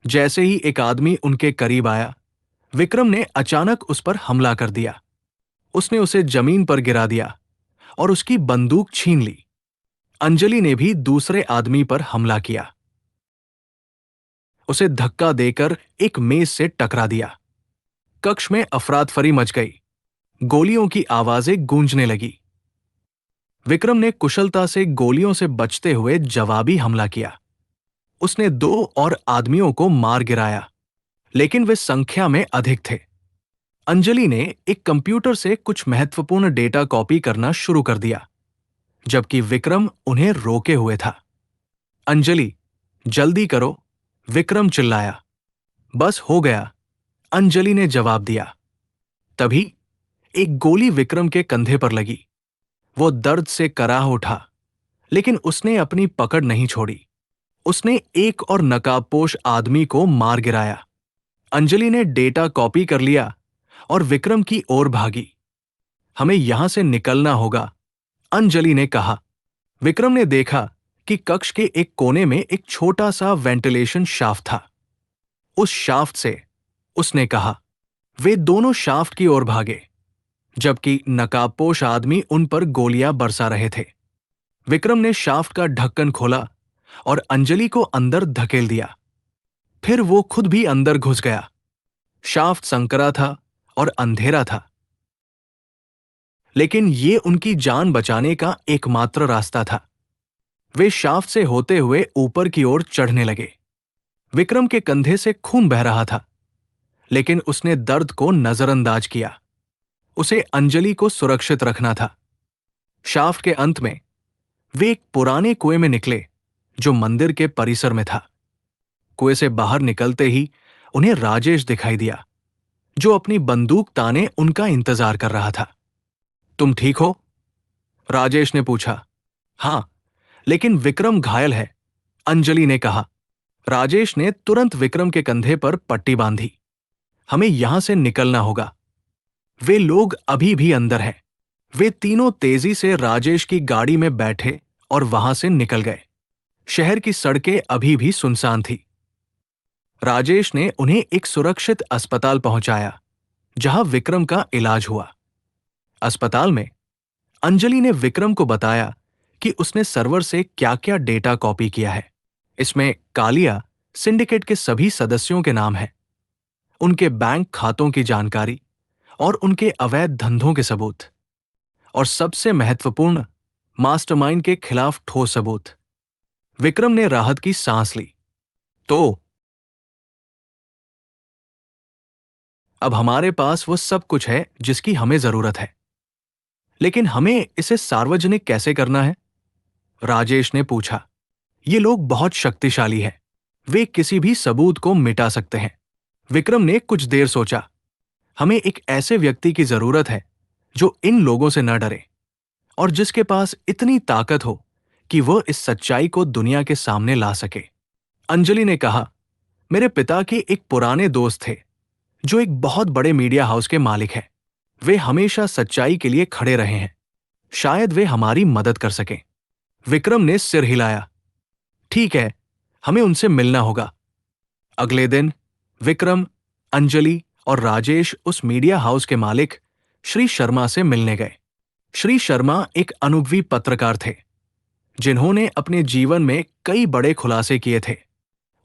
जैसे ही एक आदमी उनके करीब आया, विक्रम ने अचानक उस पर हमला कर दिया। उसने उसे जमीन पर गिरा दिया और उसकी बंदूक छीन ली। अंजलि ने भी दूसरे आदमी पर हमला किया। उसे धक्का देकर एक मेज से टकरा दिया। कक्ष में अफरातफरी मच गई। गोलियों की आवाजें गूंजने लगी। विक्रम ने कुशलता से गोलियों से बचते हुए जवाबी हमला किया। उसने 2 और आदमियों को मार गिराया, लेकिन वे संख्या में अधिक थे। अंजलि ने एक कंप्यूटर से कुछ महत्वपूर्ण डेटा कॉपी करना शुरू कर दिया, जबकि विक्रम उन्हें रोके हुए था। अंजलि, जल्दी करो, विक्रम चिल्लाया। बस हो गया, अंजलि ने जवाब दिया। तभी एक गोली विक्रम के कंधे पर लगी। वो दर्द से कराह उठा, लेकिन उसने अपनी पकड़ नहीं छोड़ी। उसने एक और नकाबपोश आदमी को मार गिराया। अंजलि ने डेटा कॉपी कर लिया और विक्रम की ओर भागी। हमें यहां से निकलना होगा, अंजलि ने कहा। विक्रम ने देखा कि कक्ष के एक कोने में एक छोटा सा वेंटिलेशन शाफ्ट था। उस शाफ्ट से, उसने कहा। वे दोनों शाफ्ट की ओर भागे, जबकि नकाबपोश आदमी उन पर गोलियां बरसा रहे थे। विक्रम ने शाफ्ट का ढक्कन खोला और अंजलि को अंदर धकेल दिया। फिर वो खुद भी अंदर घुस गया। शाफ्ट संकरा था और अंधेरा था, लेकिन ये उनकी जान बचाने का एकमात्र रास्ता था। वे शाफ्ट से होते हुए ऊपर की ओर चढ़ने लगे। विक्रम के कंधे से खून बह रहा था, लेकिन उसने दर्द को नजरअंदाज किया। उसे अंजलि को सुरक्षित रखना था। शाफ्ट के अंत में वे एक पुराने कुएं में निकले, जो मंदिर के परिसर में था। कुएं से बाहर निकलते ही उन्हें राजेश दिखाई दिया, जो अपनी बंदूक ताने उनका इंतजार कर रहा था। तुम ठीक हो? राजेश ने पूछा। हां, लेकिन विक्रम घायल है, अंजलि ने कहा। राजेश ने तुरंत विक्रम के कंधे पर पट्टी बांधी। हमें यहां से निकलना होगा। वे लोग अभी भी अंदर हैं। वे तीनों तेजी से राजेश की गाड़ी में बैठे और वहां से निकल गए। शहर की सड़कें अभी भी सुनसान थी। राजेश ने उन्हें एक सुरक्षित अस्पताल पहुंचाया, जहां विक्रम का इलाज हुआ। अस्पताल में अंजलि ने विक्रम को बताया कि उसने सर्वर से क्या-क्या डेटा कॉपी किया है। इसमें कालिया सिंडिकेट के सभी सदस्यों के नाम हैं, उनके बैंक खातों की जानकारी और उनके अवैध धंधों के सबूत, और सबसे महत्वपूर्ण, मास्टरमाइंड के खिलाफ ठोस सबूत। विक्रम ने राहत की सांस ली। तो अब हमारे पास वो सब कुछ है जिसकी हमें जरूरत है, लेकिन हमें इसे सार्वजनिक कैसे करना है? राजेश ने पूछा। ये लोग बहुत शक्तिशाली हैं। वे किसी भी सबूत को मिटा सकते हैं। विक्रम ने कुछ देर सोचा। हमें एक ऐसे व्यक्ति की जरूरत है जो इन लोगों से न डरे और जिसके पास इतनी ताकत हो कि वह इस सच्चाई को दुनिया के सामने ला सके। अंजलि ने कहा, मेरे पिता के एक पुराने दोस्त थे, जो एक बहुत बड़े मीडिया हाउस के मालिक हैं। वे हमेशा सच्चाई के लिए खड़े रहे हैं। शायद वे हमारी मदद कर सकें। विक्रम ने सिर हिलाया। ठीक है, हमें उनसे मिलना होगा। अगले दिन विक्रम, अंजलि और राजेश उस मीडिया हाउस के मालिक श्री शर्मा से मिलने गए। श्री शर्मा एक अनुभवी पत्रकार थे, जिन्होंने अपने जीवन में कई बड़े खुलासे किए थे।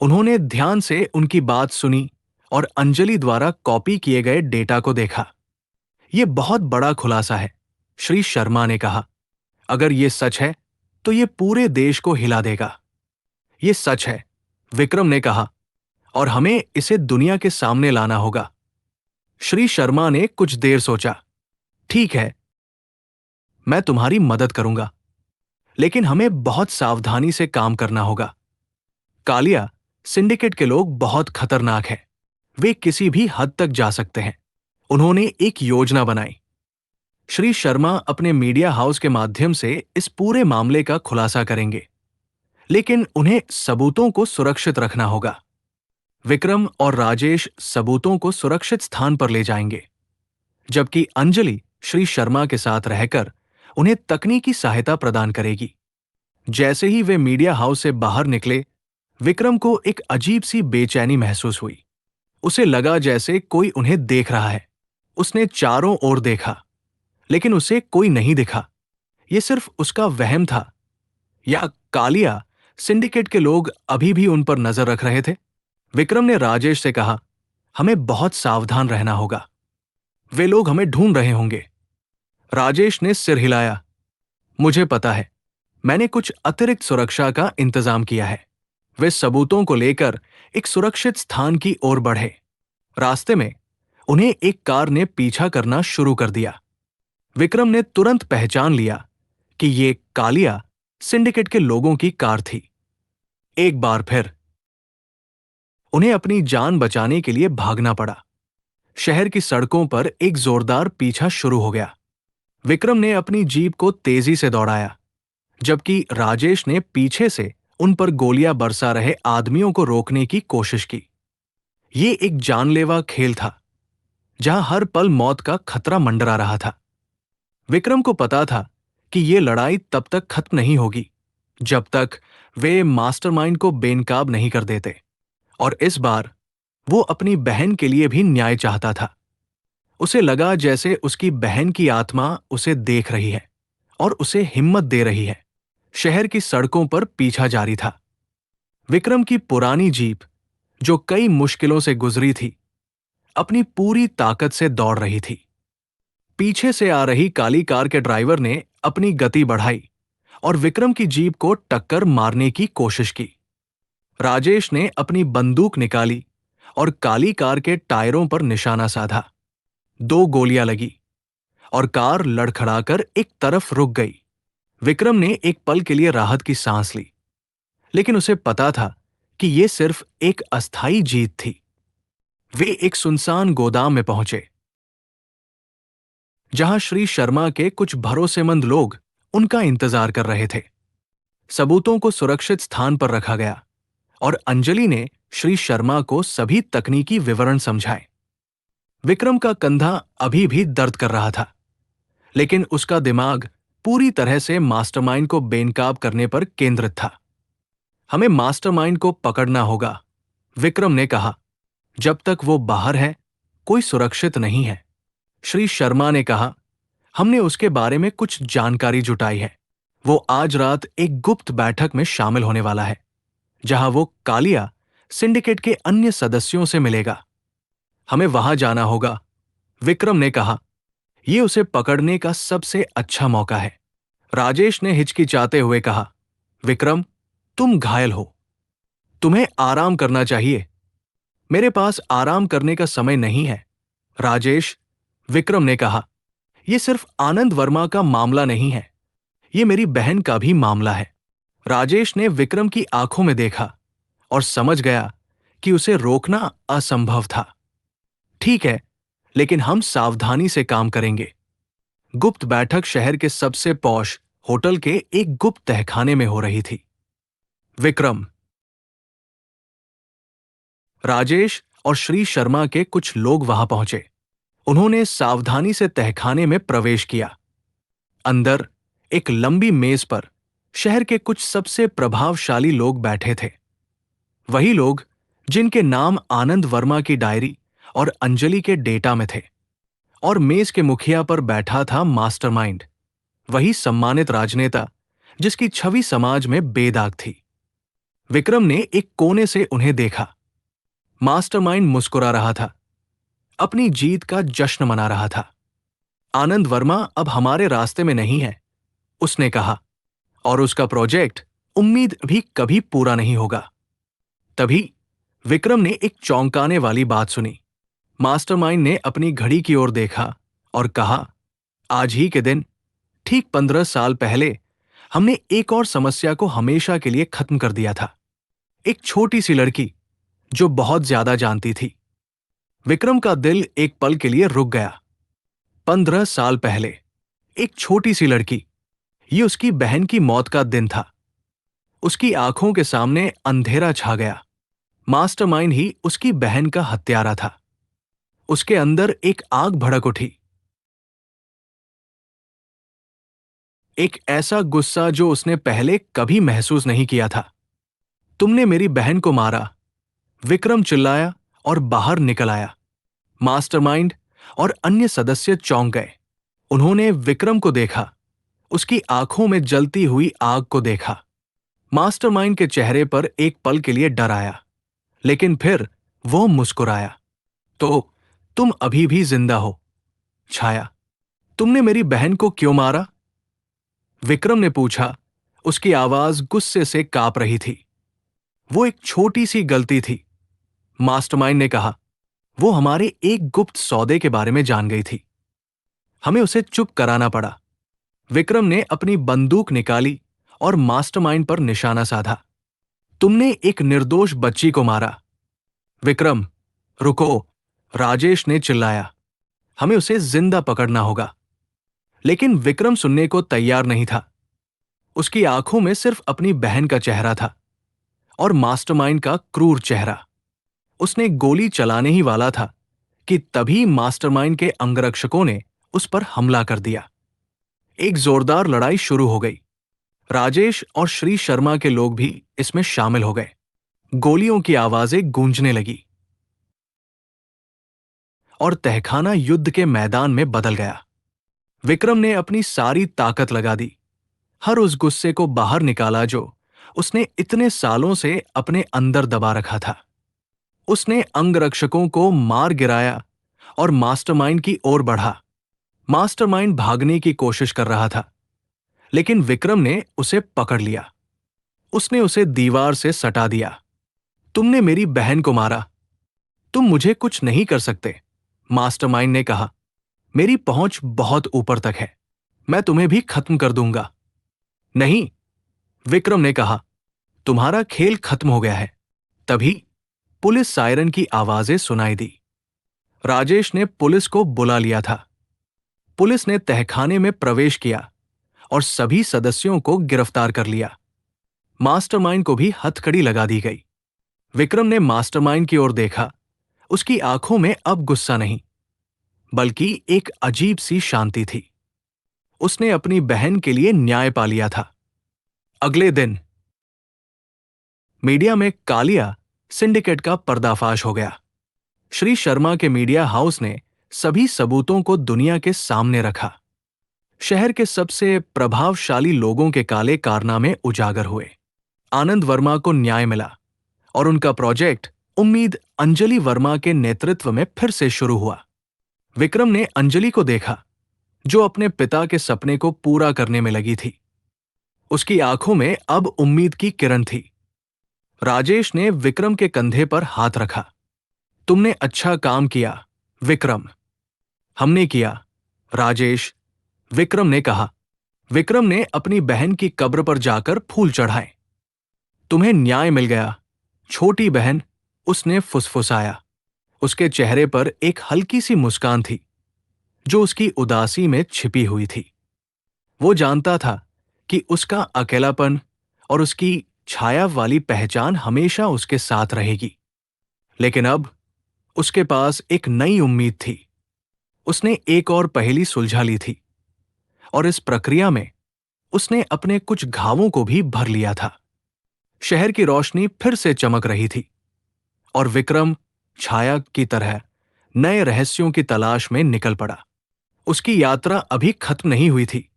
उन्होंने ध्यान से उनकी बात सुनी और अंजलि द्वारा कॉपी किए गए डेटा को देखा। यह बहुत बड़ा खुलासा है, श्री शर्मा ने कहा। अगर यह सच है, तो यह पूरे देश को हिला देगा। यह सच है, विक्रम ने कहा, और हमें इसे दुनिया के सामने लाना होगा। श्री शर्मा ने कुछ देर सोचा। ठीक है, मैं तुम्हारी मदद करूंगा, लेकिन हमें बहुत सावधानी से काम करना होगा। कालिया सिंडिकेट के लोग बहुत खतरनाक हैं। वे किसी भी हद तक जा सकते हैं। उन्होंने एक योजना बनाई। श्री शर्मा अपने मीडिया हाउस के माध्यम से इस पूरे मामले का खुलासा करेंगे, लेकिन उन्हें सबूतों को सुरक्षित रखना होगा। विक्रम और राजेश सबूतों को सुरक्षित स्थान पर ले जाएंगे, जबकि अंजलि श्री शर्मा के साथ रहकर उन्हें तकनीकी सहायता प्रदान करेगी। जैसे ही वे मीडिया हाउस से बाहर निकले, विक्रम को एक अजीब सी बेचैनी महसूस हुई। उसे लगा जैसे कोई उन्हें देख रहा है। उसने चारों ओर देखा, लेकिन उसे कोई नहीं दिखा। यह सिर्फ उसका वहम था, या कालिया सिंडिकेट के लोग अभी भी उन पर नजर रख रहे थे? विक्रम ने राजेश से कहा, हमें बहुत सावधान रहना होगा। वे लोग हमें ढूंढ रहे होंगे। राजेश ने सिर हिलाया। मुझे पता है, मैंने कुछ अतिरिक्त सुरक्षा का इंतजाम किया है। वे सबूतों को लेकर एक सुरक्षित स्थान की ओर बढ़े। रास्ते में उन्हें एक कार ने पीछा करना शुरू कर दिया। विक्रम ने तुरंत पहचान लिया कि ये कालिया सिंडिकेट के लोगों की कार थी। एक बार फिर उन्हें अपनी जान बचाने के लिए भागना पड़ा। शहर की सड़कों पर एक जोरदार पीछा शुरू हो गया। विक्रम ने अपनी जीप को तेजी से दौड़ाया, जबकि राजेश ने पीछे से उन पर गोलियां बरसा रहे आदमियों को रोकने की कोशिश की। ये एक जानलेवा खेल था, जहां हर पल मौत का खतरा मंडरा रहा था। विक्रम को पता था कि ये लड़ाई तब तक खत्म नहीं होगी जब तक वे मास्टरमाइंड को बेनकाब नहीं कर देते। और इस बार वो अपनी बहन के लिए भी न्याय चाहता था। उसे लगा जैसे उसकी बहन की आत्मा उसे देख रही है और उसे हिम्मत दे रही है। शहर की सड़कों पर पीछा जारी था। विक्रम की पुरानी जीप, जो कई मुश्किलों से गुजरी थी, अपनी पूरी ताकत से दौड़ रही थी। पीछे से आ रही काली कार के ड्राइवर ने अपनी गति बढ़ाई और विक्रम की जीप को टक्कर मारने की कोशिश की। राजेश ने अपनी बंदूक निकाली और काली कार के टायरों पर निशाना साधा। 2 गोलियां लगी और कार लड़खड़ाकर एक तरफ रुक गई। विक्रम ने एक पल के लिए राहत की सांस ली, लेकिन उसे पता था कि यह सिर्फ एक अस्थायी जीत थी। वे एक सुनसान गोदाम में पहुंचे, जहां श्री शर्मा के कुछ भरोसेमंद लोग उनका इंतजार कर रहे थे। सबूतों को सुरक्षित स्थान पर रखा गया और अंजलि ने श्री शर्मा को सभी तकनीकी विवरण समझाए। विक्रम का कंधा अभी भी दर्द कर रहा था, लेकिन उसका दिमाग पूरी तरह से मास्टरमाइंड को बेनकाब करने पर केंद्रित था। हमें मास्टरमाइंड को पकड़ना होगा, विक्रम ने कहा। जब तक वो बाहर है, कोई सुरक्षित नहीं है। श्री शर्मा ने कहा, हमने उसके बारे में कुछ जानकारी जुटाई है। वो आज रात एक गुप्त बैठक में शामिल होने वाला है, जहां वो कालिया सिंडिकेट के अन्य सदस्यों से मिलेगा। हमें वहां जाना होगा, विक्रम ने कहा। यह उसे पकड़ने का सबसे अच्छा मौका है। राजेश ने हिचकिचाते हुए कहा, विक्रम, तुम घायल हो, तुम्हें आराम करना चाहिए। मेरे पास आराम करने का समय नहीं है, राजेश, विक्रम ने कहा। यह सिर्फ आनंद वर्मा का मामला नहीं है, यह मेरी बहन का भी मामला है। राजेश ने विक्रम की आंखों में देखा और समझ गया कि उसे रोकना असंभव था। ठीक है, लेकिन हम सावधानी से काम करेंगे। गुप्त बैठक शहर के सबसे पॉश होटल के एक गुप्त तहखाने में हो रही थी। विक्रम, राजेश और श्री शर्मा के कुछ लोग वहां पहुंचे। उन्होंने सावधानी से तहखाने में प्रवेश किया। अंदर एक लंबी मेज पर शहर के कुछ सबसे प्रभावशाली लोग बैठे थे। वही लोग जिनके नाम आनंद वर्मा की डायरी और अंजलि के डेटा में थे। और मेज के मुखिया पर बैठा था मास्टरमाइंड, वही सम्मानित राजनेता जिसकी छवि समाज में बेदाग थी। विक्रम ने एक कोने से उन्हें देखा। मास्टरमाइंड मुस्कुरा रहा था, अपनी जीत का जश्न मना रहा था। आनंद वर्मा अब हमारे रास्ते में नहीं है, उसने कहा, और उसका प्रोजेक्ट उम्मीद भी कभी पूरा नहीं होगा। तभी विक्रम ने एक चौंकाने वाली बात सुनी। मास्टरमाइंड ने अपनी घड़ी की ओर देखा और कहा, आज ही के दिन, ठीक 15 साल पहले, हमने एक और समस्या को हमेशा के लिए खत्म कर दिया था। एक छोटी सी लड़की जो बहुत ज्यादा जानती थी। विक्रम का दिल एक पल के लिए रुक गया। 15 साल पहले, एक छोटी सी लड़की, ये उसकी बहन की मौत का दिन था। उसकी आंखों के सामने अंधेरा छा गया। मास्टरमाइंड ही उसकी बहन का हत्यारा था। उसके अंदर एक आग भड़क उठी, एक ऐसा गुस्सा जो उसने पहले कभी महसूस नहीं किया था। तुमने मेरी बहन को मारा, विक्रम चिल्लाया और बाहर निकल आया। मास्टरमाइंड और अन्य सदस्य चौंक गए। उन्होंने विक्रम को देखा, उसकी आंखों में जलती हुई आग को देखा। मास्टरमाइंड के चेहरे पर एक पल के लिए डर आया, लेकिन फिर वो मुस्कुराया। तो तुम अभी भी जिंदा हो, छाया। तुमने मेरी बहन को क्यों मारा? विक्रम ने पूछा। उसकी आवाज गुस्से से कांप रही थी। वो एक छोटी सी गलती थी, मास्टरमाइंड ने कहा। वो हमारे एक गुप्त सौदे के बारे में जान गई थी। हमें उसे चुप कराना पड़ा। विक्रम ने अपनी बंदूक निकाली और मास्टरमाइंड पर निशाना साधा। तुमने एक निर्दोष बच्ची को मारा। विक्रम, रुको, राजेश ने चिल्लाया। हमें उसे जिंदा पकड़ना होगा। लेकिन विक्रम सुनने को तैयार नहीं था। उसकी आंखों में सिर्फ अपनी बहन का चेहरा था और मास्टरमाइंड का क्रूर चेहरा। उसने गोली चलाने ही वाला था कि तभी मास्टरमाइंड के अंगरक्षकों ने उस पर हमला कर दिया। एक जोरदार लड़ाई शुरू हो गई। राजेश और श्री शर्मा के लोग भी इसमें शामिल हो गए। गोलियों की आवाजें गूंजने लगी और तहखाना युद्ध के मैदान में बदल गया। विक्रम ने अपनी सारी ताकत लगा दी, हर उस गुस्से को बाहर निकाला जो उसने इतने सालों से अपने अंदर दबा रखा था। उसने अंगरक्षकों को मार गिराया और मास्टरमाइंड की ओर बढ़ा। मास्टरमाइंड भागने की कोशिश कर रहा था, लेकिन विक्रम ने उसे पकड़ लिया। उसने उसे दीवार से सटा दिया। तुमने मेरी बहन को मारा, तुम मुझे कुछ नहीं कर सकते, मास्टरमाइंड ने कहा। मेरी पहुंच बहुत ऊपर तक है, मैं तुम्हें भी खत्म कर दूंगा। नहीं, विक्रम ने कहा, तुम्हारा खेल खत्म हो गया है। तभी पुलिस सायरन की आवाजें सुनाई दी। राजेश ने पुलिस को बुला लिया था। पुलिस ने तहखाने में प्रवेश किया और सभी सदस्यों को गिरफ्तार कर लिया। मास्टरमाइंड को भी हथकड़ी लगा दी गई। विक्रम ने मास्टरमाइंड की ओर देखा। उसकी आंखों में अब गुस्सा नहीं, बल्कि एक अजीब सी शांति थी। उसने अपनी बहन के लिए न्याय पा लिया था। अगले दिन मीडिया में कालिया सिंडिकेट का पर्दाफाश हो गया। श्री शर्मा के मीडिया हाउस ने सभी सबूतों को दुनिया के सामने रखा। शहर के सबसे प्रभावशाली लोगों के काले कारनामे उजागर हुए। आनंद वर्मा को न्याय मिला और उनका प्रोजेक्ट उम्मीद अंजलि वर्मा के नेतृत्व में फिर से शुरू हुआ। विक्रम ने अंजलि को देखा, जो अपने पिता के सपने को पूरा करने में लगी थी। उसकी आंखों में अब उम्मीद की किरण थी। राजेश ने विक्रम के कंधे पर हाथ रखा। तुमने अच्छा काम किया, विक्रम। हमने किया, राजेश, विक्रम ने कहा। विक्रम ने अपनी बहन की कब्र पर जाकर फूल चढ़ाए। तुम्हें न्याय मिल गया, छोटी बहन, उसने फुसफुसाया। उसके चेहरे पर एक हल्की सी मुस्कान थी, जो उसकी उदासी में छिपी हुई थी। वो जानता था कि उसका अकेलापन और उसकी छाया वाली पहचान हमेशा उसके साथ रहेगी। लेकिन अब उसके पास एक नई उम्मीद थी। उसने एक और पहेली सुलझा ली थी और इस प्रक्रिया में उसने अपने कुछ घावों को भी भर लिया था। शहर की रोशनी फिर से चमक रही थी और विक्रम छाया की तरह नए रहस्यों की तलाश में निकल पड़ा। उसकी यात्रा अभी खत्म नहीं हुई थी।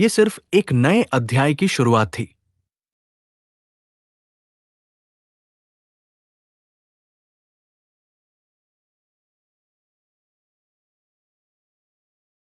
यह सिर्फ एक नए अध्याय की शुरुआत थी।